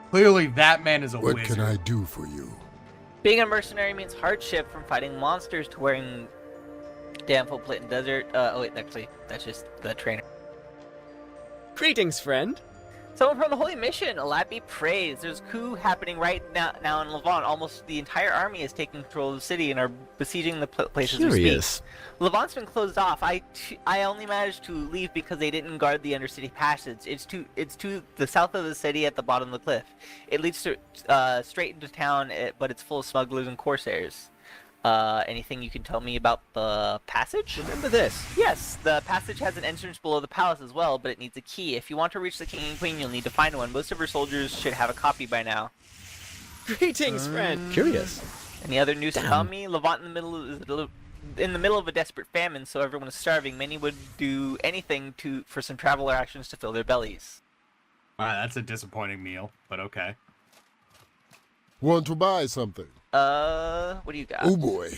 Clearly, that man is a What wizard. can I do for you? Being a mercenary means hardship, from fighting monsters to wearing damn full plate in desert. Oh wait, actually, that's just the trainer. Greetings, friend. Someone from the Holy Mission, Allah be praised. There's a coup happening right now in Levant. Almost the entire army is taking control of the city and are besieging the places we speak. Levant's been closed off. I only managed to leave because they didn't guard the undercity passage. It's to the south of the city at the bottom of the cliff. It leads to straight into town, but it's full of smugglers and corsairs. Anything you can tell me about the passage? Remember this. Yes, the passage has an entrance below the palace as well, but it needs a key. If you want to reach the king and queen, you'll need to find one. Most of her soldiers should have a copy by now. Greetings, friend. Curious. Any other news to tell me? Levant in the middle of a desperate famine, so everyone is starving. Many would do anything for some traveler actions to fill their bellies. Alright, that's a disappointing meal, but okay. Want to buy something? What do you got? Oh boy.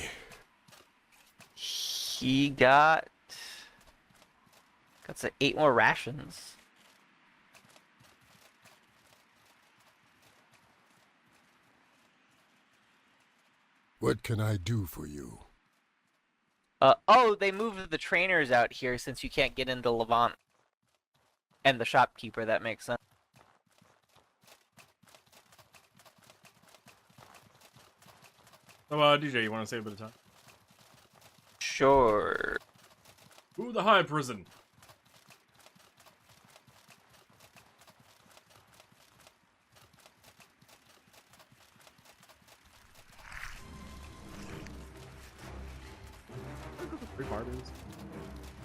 He got 8 more rations. What can I do for you? Oh, they moved the trainers out here since you can't get into Levant. And the shopkeeper, that makes sense. So, DJ, you want to save a bit of time? Sure. Ooh, the high prison.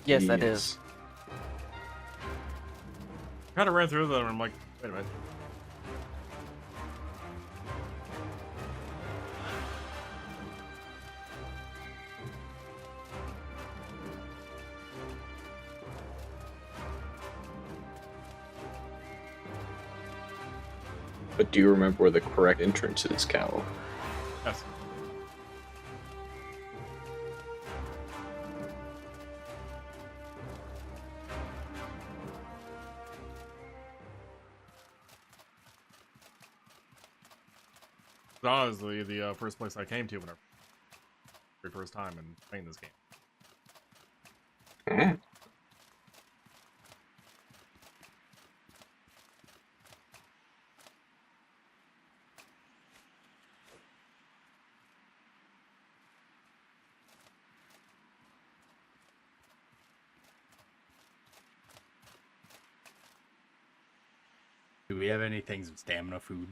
Yes, that is. Kind of ran through them and I'm like, wait a minute. But do you remember where the correct entrance is, Cal? Yes. Honestly, the first place I came to when I very first time in playing this game. Do we have any things with stamina food?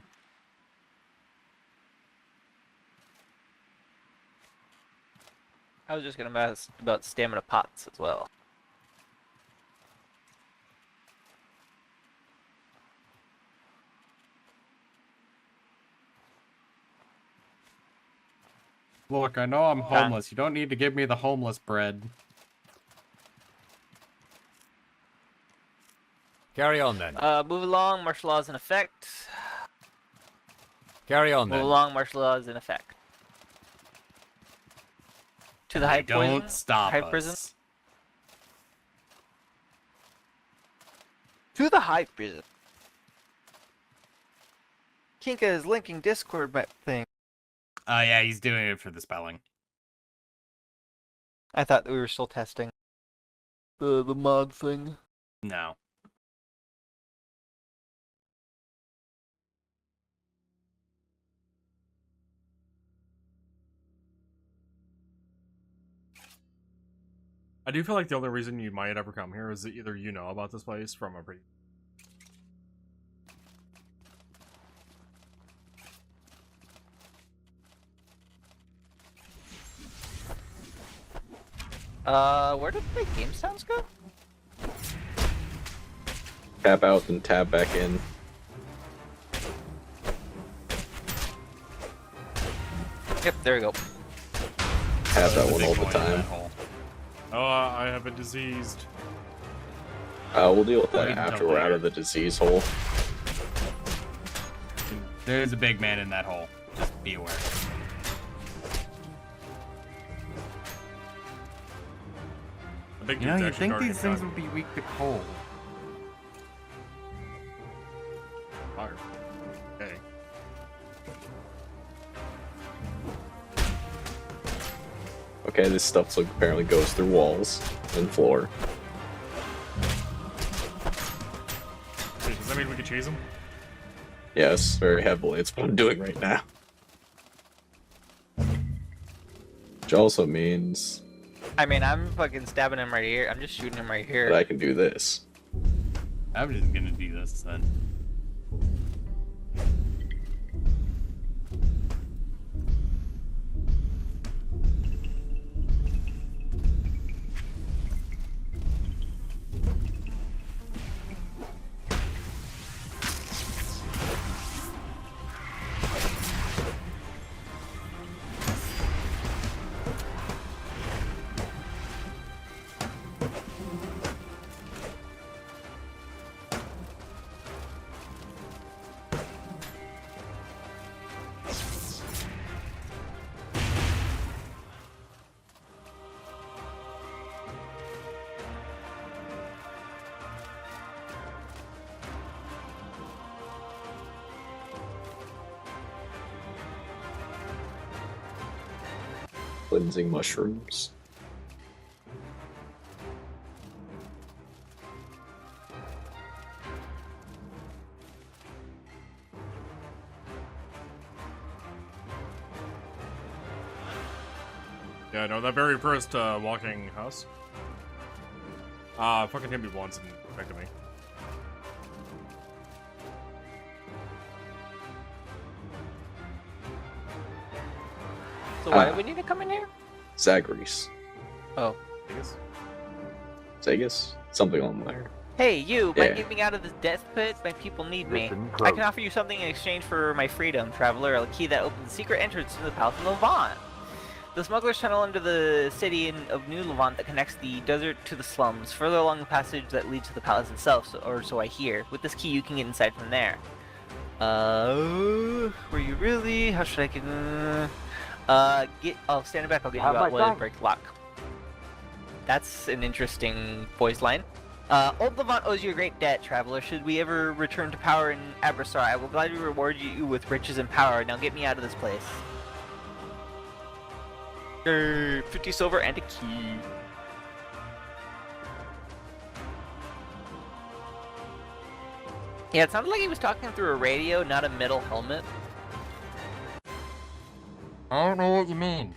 I was just gonna ask about stamina pots as well. Look, I know I'm homeless. You don't need to give me the homeless bread. Carry on then. Move along, martial law is in effect. Carry on Move then. along, martial law is in effect. To the high prison. Don't stop high us. prison. To the high prison. Kinka is linking Discord thing. Oh yeah, he's doing it for the spelling. I thought we were still testing the mod thing. No. I do feel like the only reason you might ever come here is that either you know about this place from a pretty... Where did the game sounds go? Tab out and tab back in. Yep, there we go. Tab that one all the time. Oh, I have been diseased. We'll deal with that after we're out of the disease hole. There's a big man in that hole. Just be aware. You know, you'd think these things would be weak to cold. Fire. Okay. Okay, this stuff apparently goes through walls and floor. Wait, does that mean we can chase him? Yes, very heavily. It's what I'm doing right now. Which also means I mean, I'm fucking stabbing him right here. I'm just shooting him right here. that I can do this. I'm just gonna do this then. Cleansing mushrooms. Yeah, no, that very first walking house. Fucking hit me once and affected me. So why do we need to come in here? Zagreus. Oh. Vegas? Vegas? Something on there. Hey, you! By Yeah. getting me out of this death pit, my people need me. I can offer you something in exchange for my freedom, traveler, a key that opens the secret entrance to the Palace of Levant. The smuggler's tunnel under the city of New Levant that connects the desert to the slums, further along the passage that leads to the palace itself, or so I hear. With this key, you can get inside from there. Were you really? How should I get... oh, stand back, I'll get you out while I break the lock. That's an interesting voice line. Old Levant owes you a great debt, traveler. Should we ever return to power in Abrasar, I will gladly reward you with riches and power. Now get me out of this place. 50 silver and a key. Yeah, it sounded like he was talking through a radio, not a metal helmet. I don't know what you mean.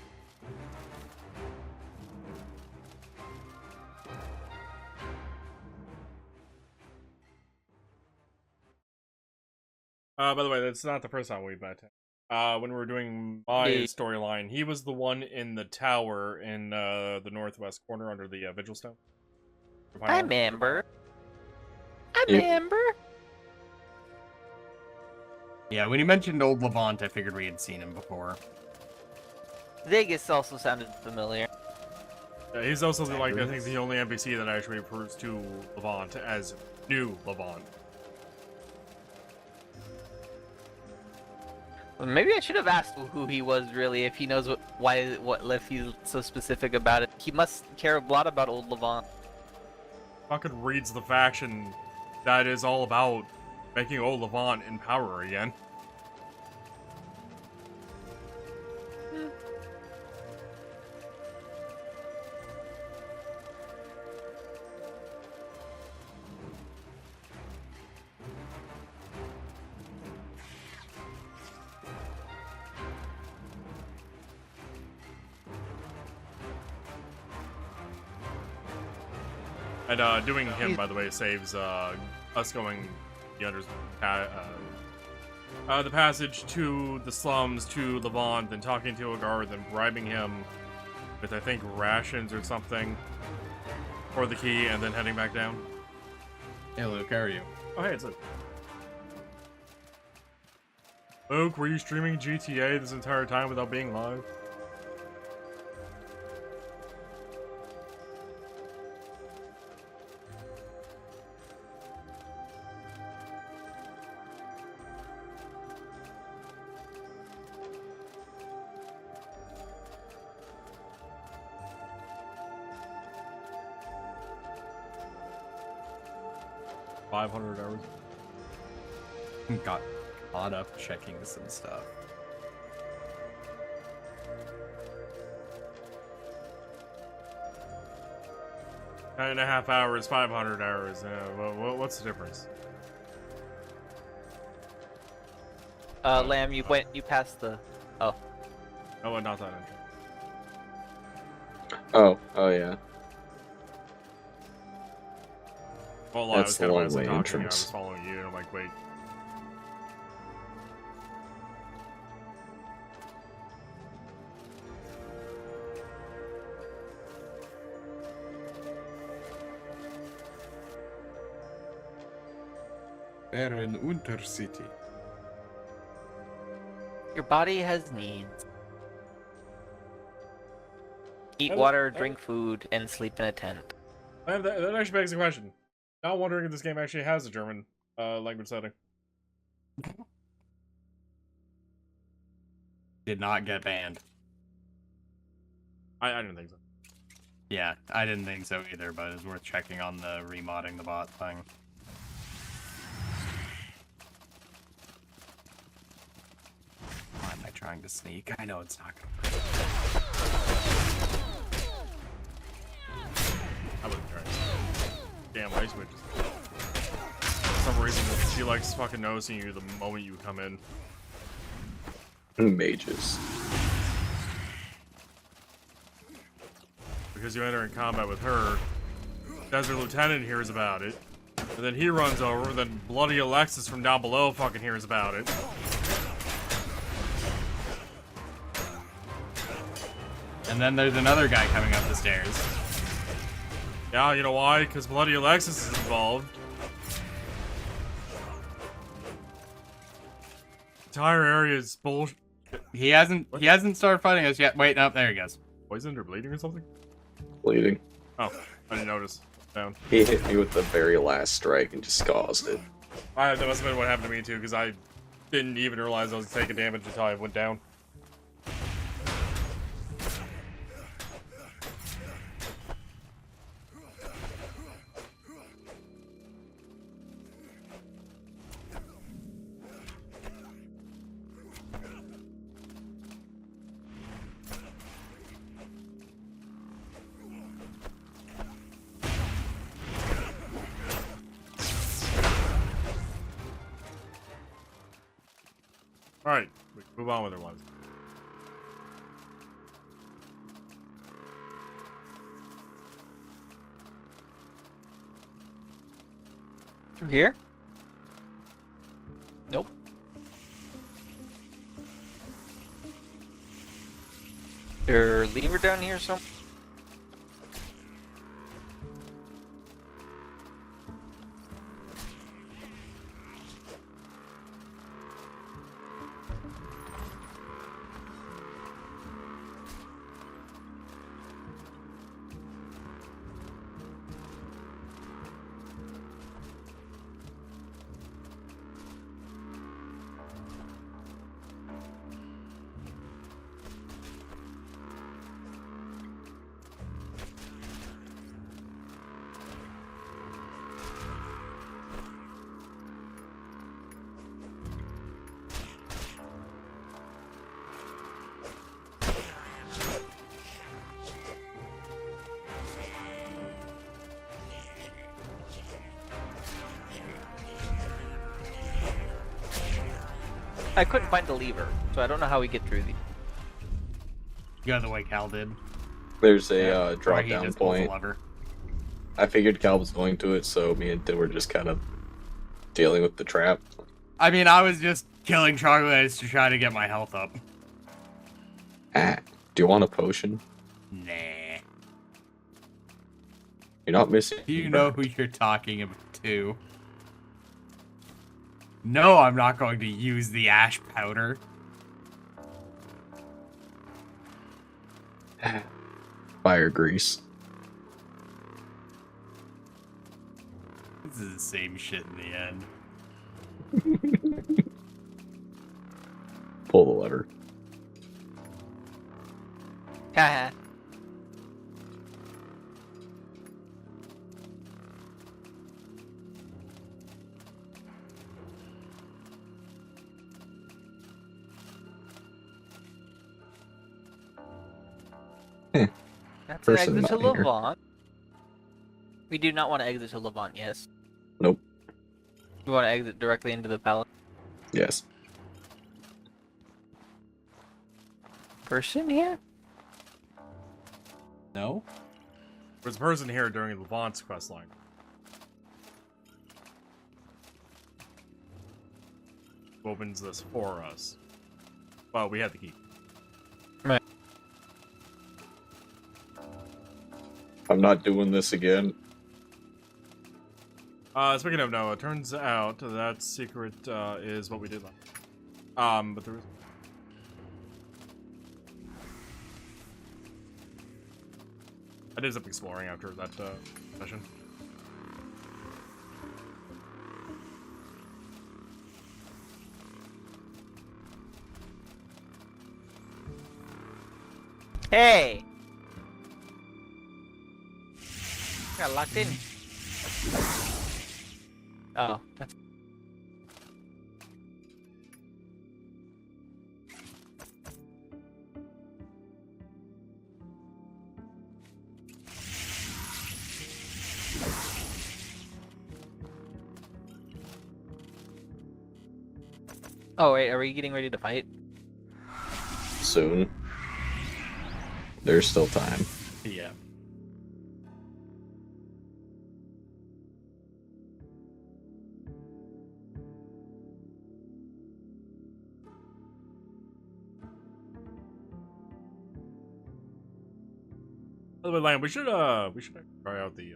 By the way, that's not the first time we met him. When we were doing my storyline, he was the one in the tower in the northwest corner under the Vigil Stone. I remember. I remember. Yeah, when you mentioned Old Levant, I figured we had seen him before. Vegas also sounded familiar. Yeah, he's also like I think the only NPC that actually refers to Levant as New Levant. Well, maybe I should have asked who he was really, if he knows what left he's so specific about it. He must care a lot about Old Levant. Fucking reads the faction that is all about making Old Levant in power again. And doing him, by the way, saves us going the passage to the slums to Levant, then talking to a guard, then bribing him with, I think, rations or something for the key, and then heading back down. Hey Luke, how are you? Oh hey, it's Luke. Luke, were you streaming GTA this entire time without being live? $500 hours. Got caught up checking some stuff. 9.5 hours, 500 hours. What's the difference? Lamb, you passed the. Oh. Oh, not that entrance. Oh yeah. Well, I was That's kind the of long way talking. I entrance. was following you, and I'm like, wait. Baron Untercity. Your body has needs. Eat water, drink food, and sleep in a tent. That actually begs the question. Now I'm wondering if this game actually has a German language setting. Did not get banned. I didn't think so. Yeah, I didn't think so either, but it's worth checking on the remodding the bot thing. Why am I trying to sneak? I know it's not gonna work. I wasn't trying. Damn, ice witches. For some reason, she likes fucking noticing you the moment you come in. Mages. Because you enter in combat with her, Desert Lieutenant hears about it, and then he runs over, and then bloody Alexis from down below fucking hears about it. And then there's another guy coming up the stairs. Yeah, you know why? Because bloody Alexis is involved. Entire area is bullshit. He hasn't started fighting us yet. Wait, no, there he goes. Poisoned or bleeding or something? Bleeding. Oh, I didn't notice. Down. He hit me with the very last strike and just caused it. That must have been what happened to me too, because I didn't even realize I was taking damage until I went down. Alright, we can move on with our lives. Through here? Nope. There lever down here somewhere? I couldn't find the lever, so I don't know how we get through these. You go the way Cal did. There's a drop He down just pulls the point. lever. I figured Cal was going to it, so me and Tim were just kind of dealing with the trap. I mean, I was just killing troglodytes to try to get my health up. Ah, do you want a potion? Nah. You're not missing. Do you know who you're talking about to? No, I'm not going to use the ash powder. Fire grease. This is the same shit in the end. Pull the lever. Haha. That's an Person exit to not here. Levant. We do not want to exit to Levant, yes. Nope. We want to exit directly into the palace. Yes. Person here? No? There's a person here during Levant's questline. Who opens this for us. Well, we had the key. Right. I'm not doing this again. Speaking of Noah, it turns out that secret is what we did last. But there is... I did some exploring after that session. Hey! Got locked in. Oh, that's... Oh wait, are we getting ready to fight? Soon. There's still time. Yeah. By the way, Lion, we should try out the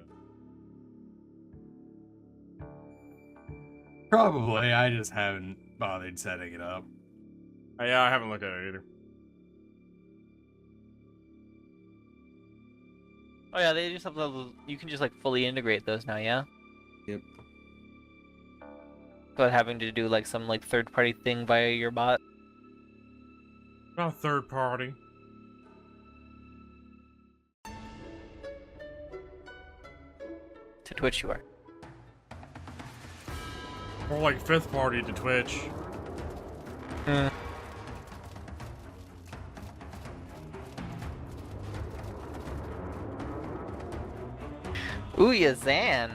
Probably. I just haven't bothered setting it up. yeah, I haven't looked at it either. Oh yeah, they just have those, you can just like fully integrate those now, yeah? Yep. Without having to do like some like third-party thing via your bot. Not third party. To Twitch you are. More like fifth party to Twitch. Ooh, Yazan.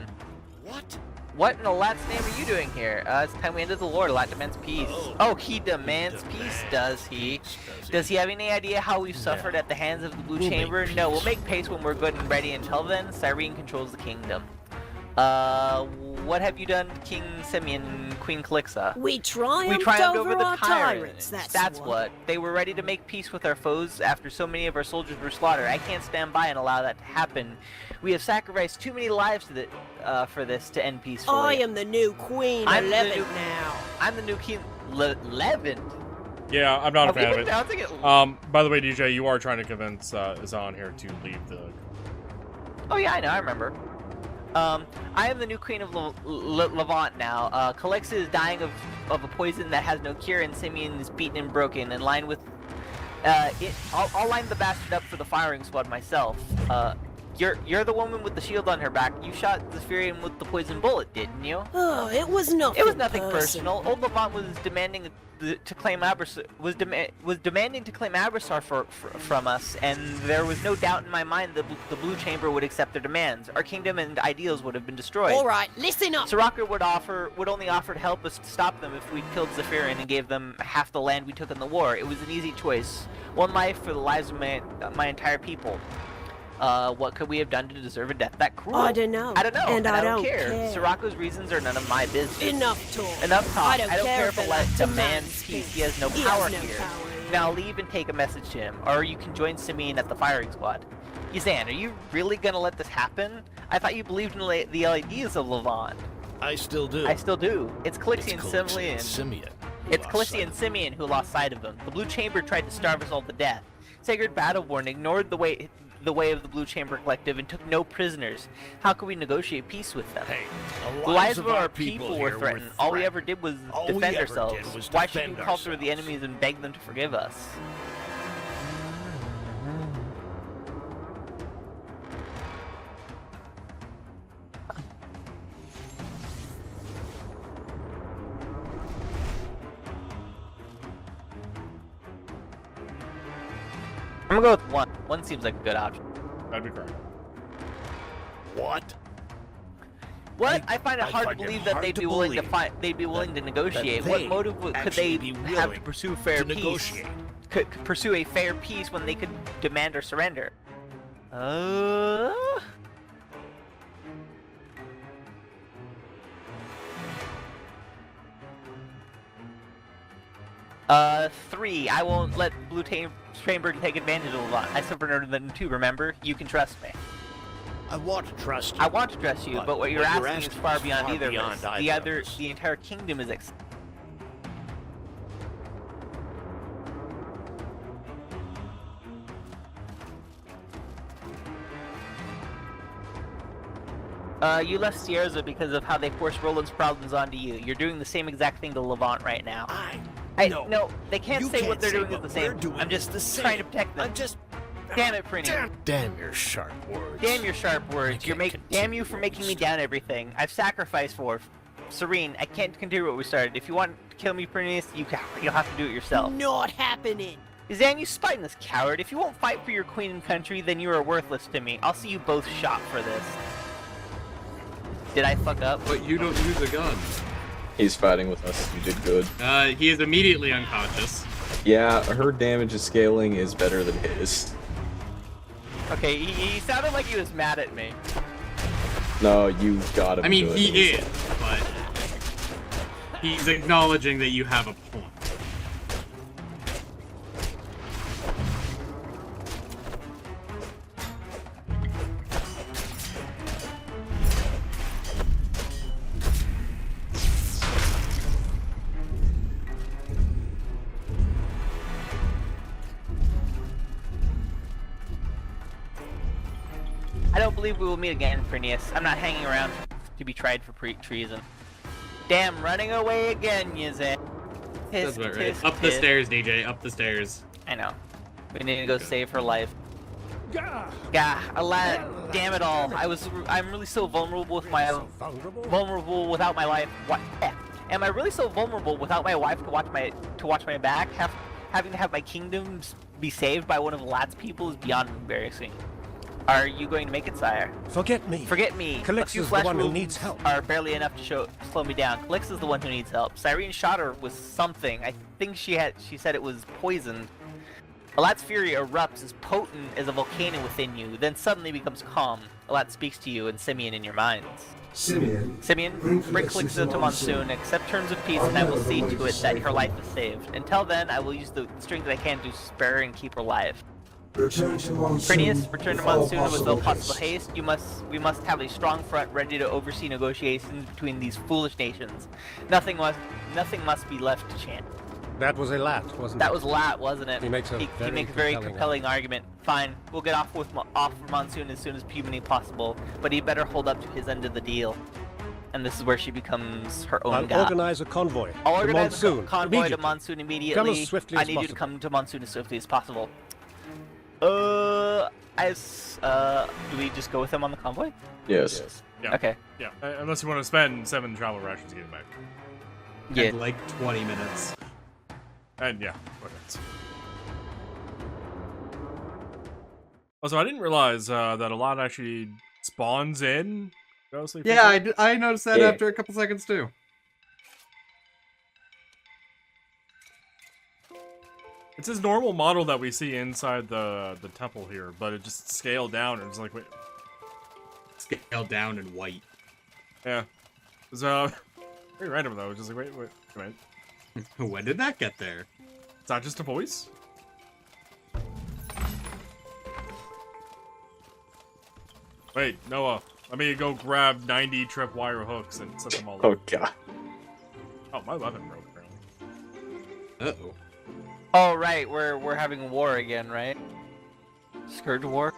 What? What in Alat's name are you doing here? It's time we ended the Lord. Alat demands peace. Oh, he demands peace, does he? Does he have any idea how we've suffered at the hands of the Blue Chamber? No, we'll make peace when we're good and ready. Until then, Cyrene controls the kingdom. What have you done, King Simeon, Queen Calixa? We triumphed over the our tyrants. That's what. They were ready to make peace with our foes after so many of our soldiers were slaughtered. I can't stand by and allow that to happen. We have sacrificed too many lives for this to end peacefully. I am the new Queen I'm the 11 new- now. I'm the new King 11. Yeah, I'm not a fan of it. Pronouncing it. By the way, DJ, you are trying to convince Azan here to leave the... Oh yeah, I know. I remember. I am the new queen of Levant now. Calixa is dying of a poison that has no cure, and Simeon is beaten and broken. In line with I'll line the bastard up for the firing squad myself. You're the woman with the shield on her back. You shot the Zephyrian with the poison bullet, didn't you? Oh, it was nothing. It was nothing personal. Old Levant was demanding to claim demanding to claim Abrasar from us, and there was no doubt in my mind that the Blue Chamber would accept their demands. Our kingdom and ideals would have been destroyed. All right, listen up. Soraka would only offer to help us to stop them if we killed Zephyrian and gave them half the land we took in the war. It was an easy choice. One life for the lives of my entire people. What could we have done to deserve a death that cruel? I don't know. And I don't care. Soraka's reasons are none of my business. Enough talk. Enough talk. I don't care if Alat demands peace. He has no power here. Now leave and take a message to him, or you can join Simeon at the firing squad. Yazan, are you really gonna let this happen? I thought you believed in the ideas of Levant. I still do. I still do. It's Calixa and Simeon. It's Calixa and Simeon who lost sight of him. The Blue Chamber tried to starve us all to death. Sacred Battleborn ignored the way of the Blue Chamber Collective and took no prisoners. How could we negotiate peace with them? Hey, the lives of our people were threatened. All we ever did was defend ourselves. Why should we call through the enemies and beg them to forgive us? I'm gonna go with one. One seems like a good option. That'd be correct. What? What? I find it hard to believe that they'd be willing to fight. They'd be willing to negotiate. What motive could they have to pursue fair peace? Could pursue a fair peace when they could demand or surrender? 3. I won't let Blue Chamber take advantage of Levant. I surrendered them too, remember? You can trust me. I want to trust you. I want to trust you, but what you're asking is far beyond either of us. The entire kingdom is you left Sierra because of how they forced Roland's problems onto you. You're doing the same exact thing to Levant right now. No, they can't say what they're doing is the same. I'm just trying to protect them. Damn it, Prinny. Damn your sharp words. Damn your sharp words. Damn you for making me down everything. I've sacrificed for Serene. I can't continue what we started. If you want to kill me, Prinny, you'll have to do it yourself. Not happening. Zan, you spineless coward. If you won't fight for your queen and country, then you are worthless to me. I'll see you both shot for this. Did I fuck up? But you don't use a gun. He's fighting with us. You did good. He is immediately unconscious. Yeah, her damage scaling is better than his. Okay, he sounded like he was mad at me. No, you got him. I mean, he is, but he's acknowledging that you have a point. I don't believe we will meet again, Phineas. I'm not hanging around to be tried for treason. Damn, running away again, Yazan. That's about right. Up the stairs, DJ. Up the stairs. I know. We need to go save her life. Gah, damn it all. I'm really so vulnerable with my vulnerable without my life. What? Am I really so vulnerable without my wife to watch my back? Having to have my kingdoms be saved by one of Lat's people is beyond embarrassing. Are you going to make it, sire? Forget me. Forget me. Calix is the one who needs help. Are barely enough to slow me down. Calix is the one who needs help. Cyrene shot her with something. I think she said it was poisoned. Alat's fury erupts as potent as a volcano within you, then suddenly becomes calm. Alat speaks to you in Simeon in your minds. Simeon, bring Calix to Monsoon, accept terms of peace, and I will see to it that her life is saved. Until then, I will use the strength that I can to spare her and keep her alive. Phineas, return to Monsoon with all possible haste. We must have a strong front ready to oversee negotiations between these foolish nations. Nothing must be left to chance. That was a Lat, wasn't it? That was Lat, wasn't it? He makes a very compelling argument. Fine, we'll get off for Monsoon as soon as humanly possible, but he better hold up to his end of the deal. And this is where she becomes her own god. I'll organize a convoy. I'll organize Monsoon. a convoy to Monsoon immediately. Come as swiftly as I need you to come to Monsoon as swiftly as possible. Do we just go with him on the convoy? Yes. Yeah. Okay. Yeah. Unless you want to spend 7 travel rations to get it back. Yeah. And like 20 minutes. And yeah, 20 minutes. Also, I didn't realize that a lot actually spawns in Ghostly. Yeah, I noticed that after a couple seconds too. It's his normal model that we see inside the temple here, but it just scaled down and it's like, wait. Scaled down in white. Yeah. It was very random though. It was just like, wait a minute. When did that get there? It's not just a voice? Wait, Noah. Let me go grab 90 tripwire hooks and set them all up. Oh god. Oh, my weapon broke apparently. Uh-oh. Oh right, we're having war again, right? Scourge war?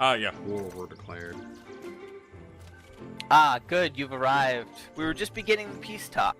Yeah. War were declared. Ah, good, you've arrived. We were just beginning the peace talk.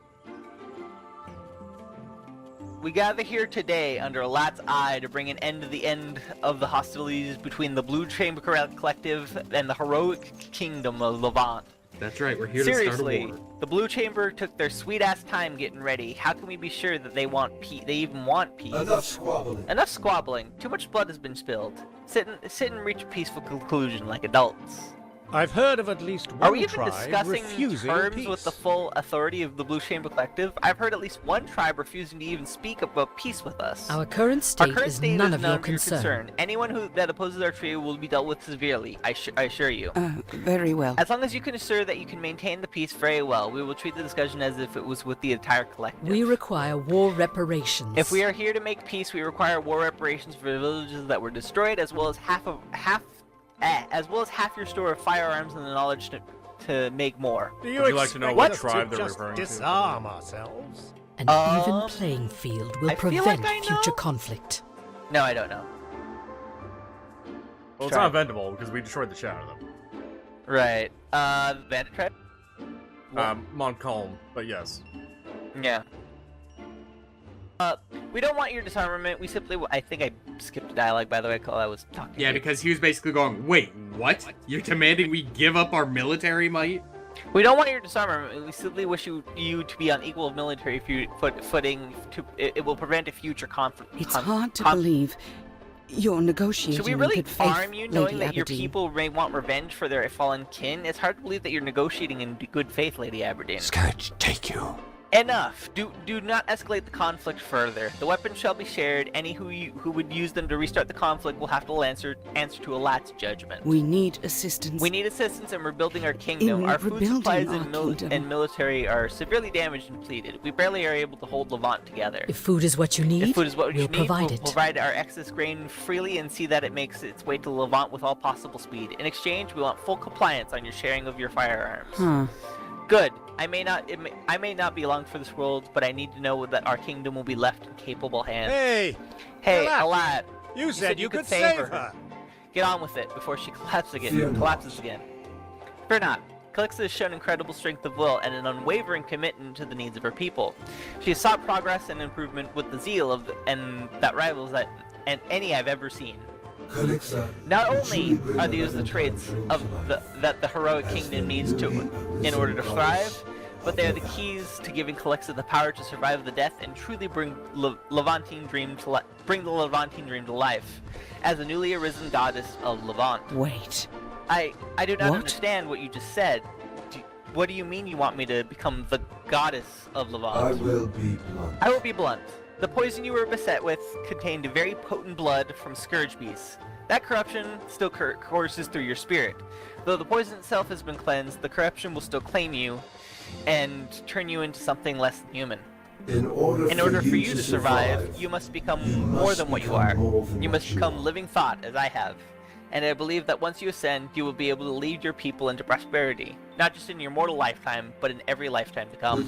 We gather here today under Alat's eye to bring an end to the end of the hostilities between the Blue Chamber Collective and the heroic kingdom of Levant. That's right, we're here Seriously, to start a war. The Blue Chamber took their sweet-ass time getting ready. How can we be sure that they even want peace? Enough squabbling. Enough squabbling. Too much blood has been spilled. Sit and reach a peaceful conclusion like adults. I've heard of at least Are one we even tribe discussing refusing terms peace. with the full authority of the Blue Chamber Collective? I've heard at least one tribe refusing to even speak about peace with us. Our current state is none of your concern. Anyone that opposes our treaty will be dealt with severely, I assure you. Very well. As long as you can assure that you can maintain the peace very well, we will treat the discussion as if it was with the entire collective. We require war reparations. If we are here to make peace, we require war reparations for the villages that were destroyed, as well as half your store of firearms and the knowledge to make more. Would you like to know what tribe they're referring to? Disarm ourselves. An even playing field will prevent future conflict. No, I don't know. Well, it's not vendable because we destroyed the shit out of them. Right. Bandit tribe? Montcalm, but yes. Yeah. We don't want your disarmament. We simply, I think I skipped a dialogue, by the way, while I was talking. Yeah, because he was basically going, wait, what? You're demanding we give up our military might? We don't want your disarmament. We simply wish you to be on equal military footing. It will prevent a future conflict. It's hard to believe you're negotiating. Should we really in good faith, farm you, knowing Lady that your Aberdeen? people may want revenge for their fallen kin? It's hard to believe that you're negotiating in good faith, Lady Aberdeen. Scourge, take you. Enough! Do not escalate the conflict further. The weapons shall be shared. Any who would use them to restart the conflict will have to answer to Alat's judgment. We need assistance. We need assistance in rebuilding our kingdom. Our food supplies and military are severely damaged and depleted. We barely are able to hold Levant together. If food is what you need, we'll provide it. We'll provide our excess grain freely and see that it makes its way to Levant with all possible speed. In exchange, we want full compliance on your sharing of your firearms. Huh. Good. I may not be long for this world, but I need to know that our kingdom will be left in capable hands. Hey, Alat. You said you could save her. Get on with it before she collapses again. Fear not. Calixa has shown incredible strength of will and an unwavering commitment to the needs of her people. She has sought progress and improvement with the zeal that rivals any I've ever seen. Not only are these the traits that the heroic kingdom needs in order to thrive, but they are the keys to giving Calixa the power to survive the death and truly bring the Levantine dream to life, as a newly arisen goddess of Levant. Wait. I do not understand what you just said. What do you mean you want me to become the goddess of Levant? I will be blunt. The poison you were beset with contained very potent blood from scourge beasts. That corruption still courses through your spirit. Though the poison itself has been cleansed, the corruption will still claim you and turn you into something less than human. In order for you to survive, you must become more than what you are. You must become living thought, as I have. And I believe that once you ascend, you will be able to lead your people into prosperity, not just in your mortal lifetime, but in every lifetime to come.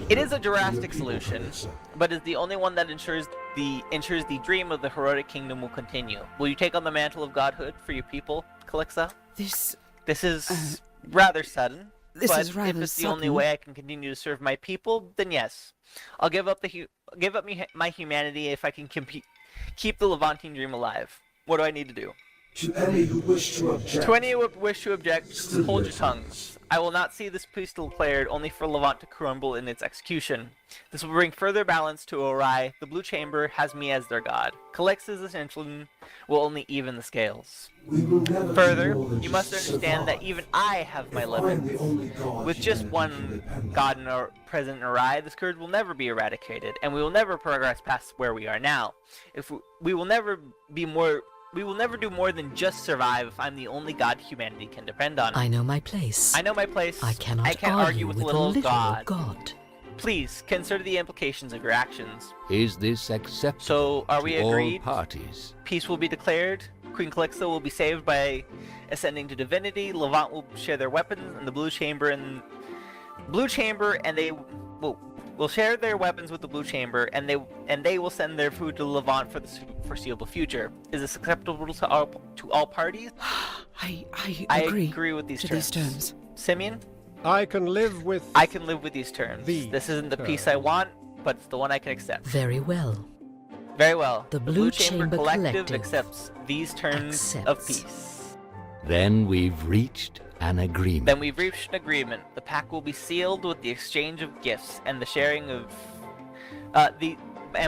It is a drastic solution, but is the only one that ensures the dream of the heroic kingdom will continue. Will you take on the mantle of godhood for your people, Calixa? This is rather sudden. But if it's the only way I can continue to serve my people, then yes, I'll give up my humanity if I can keep the Levantine dream alive. What do I need to do? To any who wish to object, hold your tongues. I will not see this peace declared only for Levant to crumble in its execution. This will bring further balance to Ori. The Blue Chamber has me as their god. Calix's ascension will only even the scales. Further, you must understand that even I have my limits. With just one god present in Ori, the scourge will never be eradicated, and we will never progress past where we are now. We will never do more than just survive if I'm the only god humanity can depend on. I know my place. I can't argue with the little god. Please, consider the implications of your actions. Is this acceptable? So, are we agreed? All parties. Peace will be declared. Queen Calixa will be saved by ascending to divinity. Levant will share their weapons, and the Blue Chamber and they will share their weapons with the Blue Chamber, and they will send their food to Levant for the foreseeable future. Is this acceptable to all parties? I agree with these terms. Simeon? I can live with these terms. This isn't the peace I want, but it's the one I can accept. Very well. Very well. The Blue Chamber Collective accepts these terms of peace. Then we've reached an agreement. The pact will be sealed with the exchange of gifts and the sharing of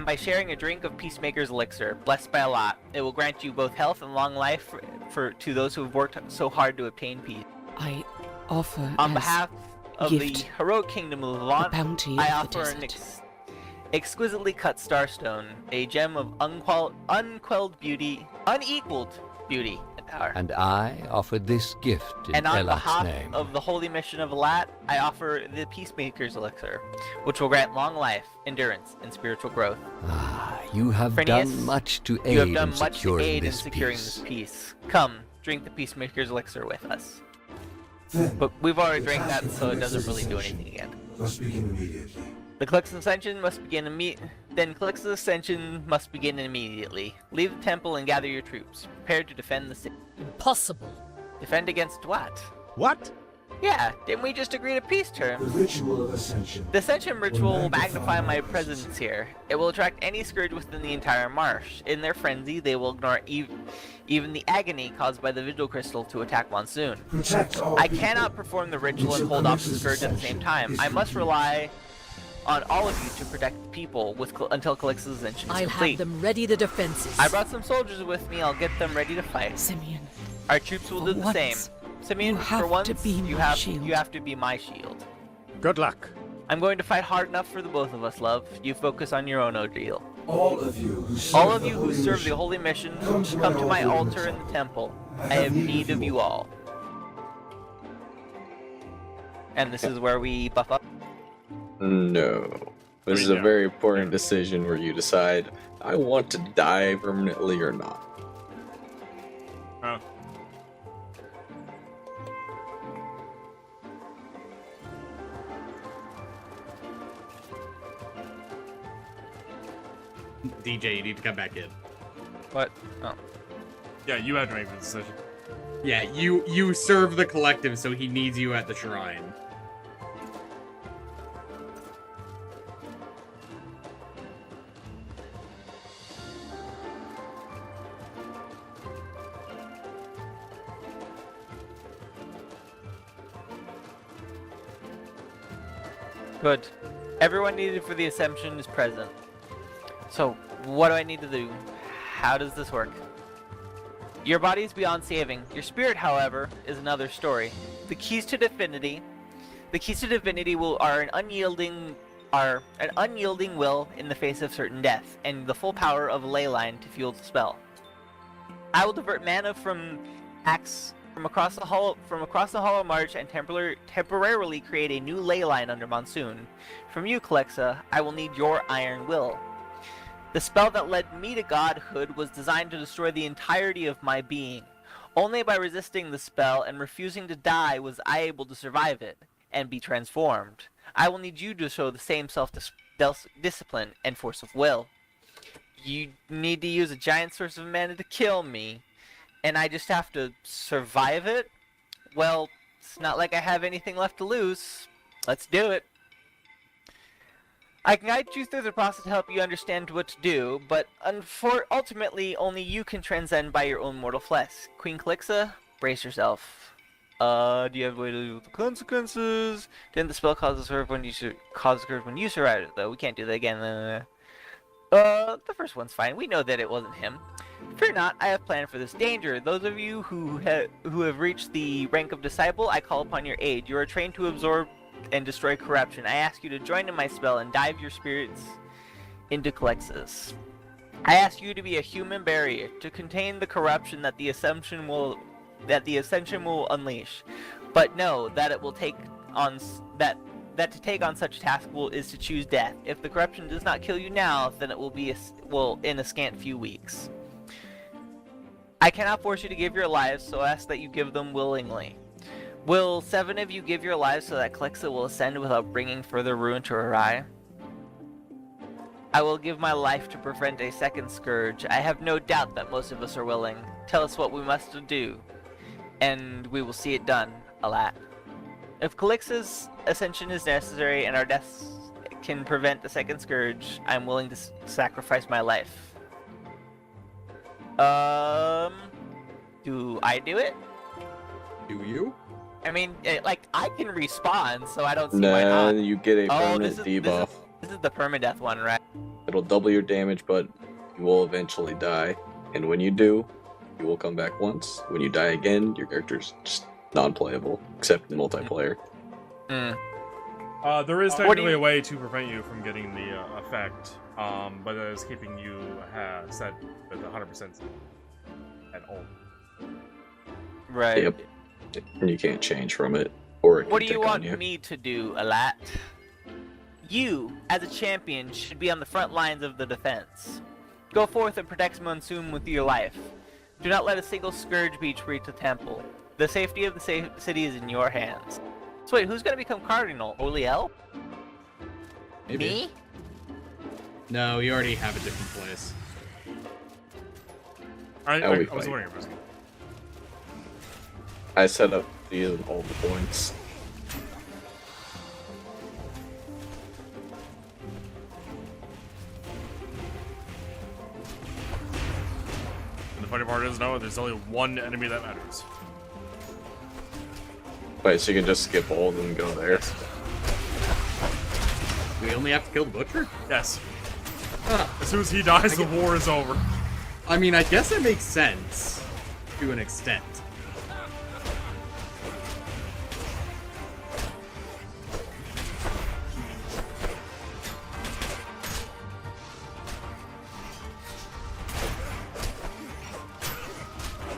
by sharing a drink of Peacemaker's elixir, blessed by Allah. It will grant you both health and long life to those who have worked so hard to obtain peace. I offer On behalf of the gift heroic kingdom of Levant, bounty I of the offer an desert. exquisitely cut starstone, a gem of unquelled beauty, unequaled beauty and power. And I offer this gift in And on Elat's behalf name. of the holy mission of Alat, I offer the Peacemaker's Elixir, which will grant long life, endurance, and spiritual growth. Ah, you have Phineas, done much to You aid have done in much to securing aid in this securing peace. this peace. Come, drink the Peacemaker's Elixir with us. Then, But we've already the drank that, task so of it doesn't really do ascension anything again. must begin immediately. The Click's Ascension must begin immediately. Leave the temple and gather your troops. Prepare to defend the city. Impossible. Defend against what? What? Yeah, didn't we just agree to peace The terms? ritual of ascension. The Ascension ritual will magnify my consciousness. presence here. It will attract any scourge within the entire marsh. In their frenzy, they will ignore even the agony caused by the Vigil Crystal to attack Monsoon. Protect all I people. cannot perform the ritual and hold off the scourge at the same time. I must rely on all of you to protect the people until Calix's Ascension is I'll complete. have them ready the defenses. I brought some soldiers with me. I'll get them ready to fight. Simeon, Our troops will For do the same. once, Simeon, you have for once, to be you my have shield. to be my shield. Good luck. I'm going to fight hard enough for the both of us, love. You focus on your own ordeal. All of you who serve All of the you who holy serve mission, the holy mission, come to come to my my altar in the temple. I have need of you all. And this is where we buff up. No. This is a very important decision where you decide, I want to die permanently or not. Oh. DJ, you need to come back in. What? Oh. Yeah, you have to make the decision. Yeah, you serve the collective, so he needs you at the shrine. Good. Everyone needed for the Ascension is present. So, what do I need to do? How does this work? Your body is beyond saving. Your spirit, however, is another story. The keys to divinity are an unyielding will in the face of certain death, and the full power of a ley line to fuel the spell. I will divert mana from across the hollow march and temporarily create a new ley line under Monsoon. From you, Calexa, I will need your iron will. The spell that led me to godhood was designed to destroy the entirety of my being. Only by resisting the spell and refusing to die was I able to survive it and be transformed. I will need you to show the same self-discipline and force of will. You need to use a giant source of mana to kill me, and I just have to survive it? Well, it's not like I have anything left to lose. Let's do it. I can guide you through the process to help you understand what to do, but ultimately only you can transcend by your own mortal flesh. Queen Calixa, brace yourself. Do you have a way to deal with the consequences? Didn't the spell cause a curve when you survived it, though? We can't do that again. The first one's fine. We know that it wasn't him. Fear not, I have planned for this danger. Those of you who have reached the rank of disciple, I call upon your aid. You are trained to absorb and destroy corruption. I ask you to join in my spell and dive your spirits into Calix's. I ask you to be a human barrier to contain the corruption that the Ascension will unleash. But know that it will take on that to take on such a task is to choose death. If the corruption does not kill you now, then it will be in a scant few weeks. I cannot force you to give your lives, so I ask that you give them willingly. Will 7 of you give your lives so that Calixa will ascend without bringing further ruin to her eye? I will give my life to prevent a second scourge. I have no doubt that most of us are willing. Tell us what we must do, and we will see it done, Alat. If Calix's ascension is necessary and our deaths can prevent the second scourge, I'm willing to sacrifice my life. Do I do it? Do you? I mean, I can respawn, so I don't see why not. Nah, you get a permanent debuff. This is the permadeath one, right? It'll double your damage, but you will eventually die. And when you do, You will come back once. When you die again, your character's just non-playable, except in multiplayer. There is technically a way to prevent you from getting the effect, but it is keeping you set with 100% at all. Right. Yep. And you can't change from it, or it What do can you tick on want you. me to do, Alat? You, as a champion, should be on the front lines of the defense. Go forth and protect Monsoon with your life. Do not let a single scourge beach reach the temple. The safety of the city is in your hands. So wait, who's gonna become Cardinal? Oliel? Maybe. Me? No, you already have a different place. I That'll be was fine. wondering if it was... I set up all the points. And the funny part is, no, there's only one enemy that matters. Wait, so you can just skip all of them and go there? We only have to kill the Butcher? Yes. As soon as he dies, the war is over. I mean, I guess it makes sense. To an extent.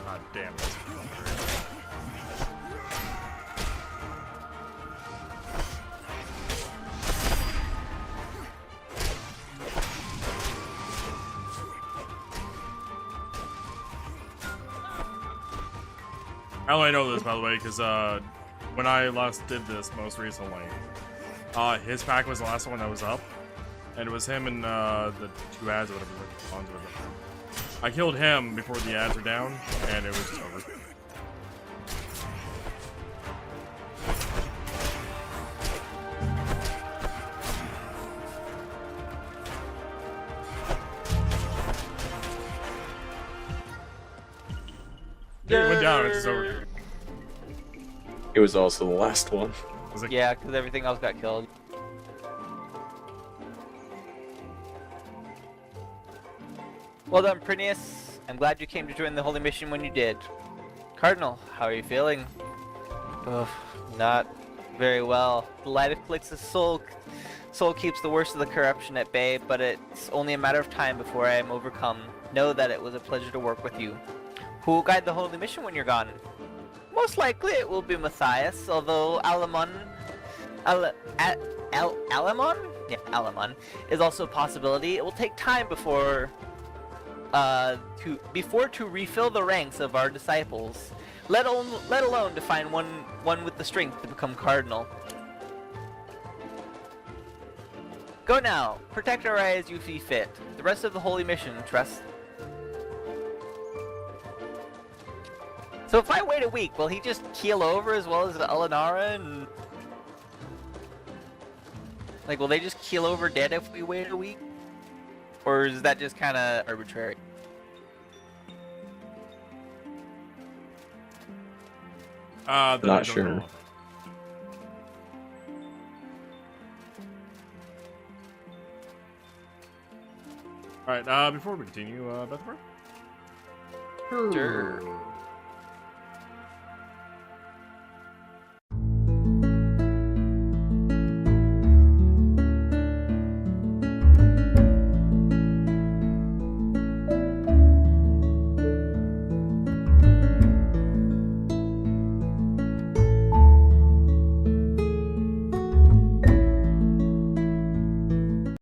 God damn it. I only know this, by the way, because when I last did this most recently, his pack was the last one that was up, and it was him and the two ads or whatever. I killed him before the ads were down, and it was just over. It went down, it's just over. It was also the last one. I was like, Yeah, because everything else got killed. Well done, Prinius. I'm glad you came to join the Holy Mission when you did. Cardinal, how are you feeling? Ugh, not very well. The light of Calix's soul keeps the worst of the corruption at bay, but it's only a matter of time before I am overcome. Know that it was a pleasure to work with you. Who will guide the Holy Mission when you're gone? Most likely it will be Matthias, although Alamon is also a possibility. It will take time before to refill the ranks of our disciples, let alone to find one with the strength to become cardinal. Go now, protect our eye as you see fit. The rest of the holy mission, trust. So if I wait a week, will he just keel over as well as Elenara and... Like, will they just keel over dead if we wait a week? Or is that just kind of arbitrary? Not sure. Alright, before we continue, Bethford? Sure.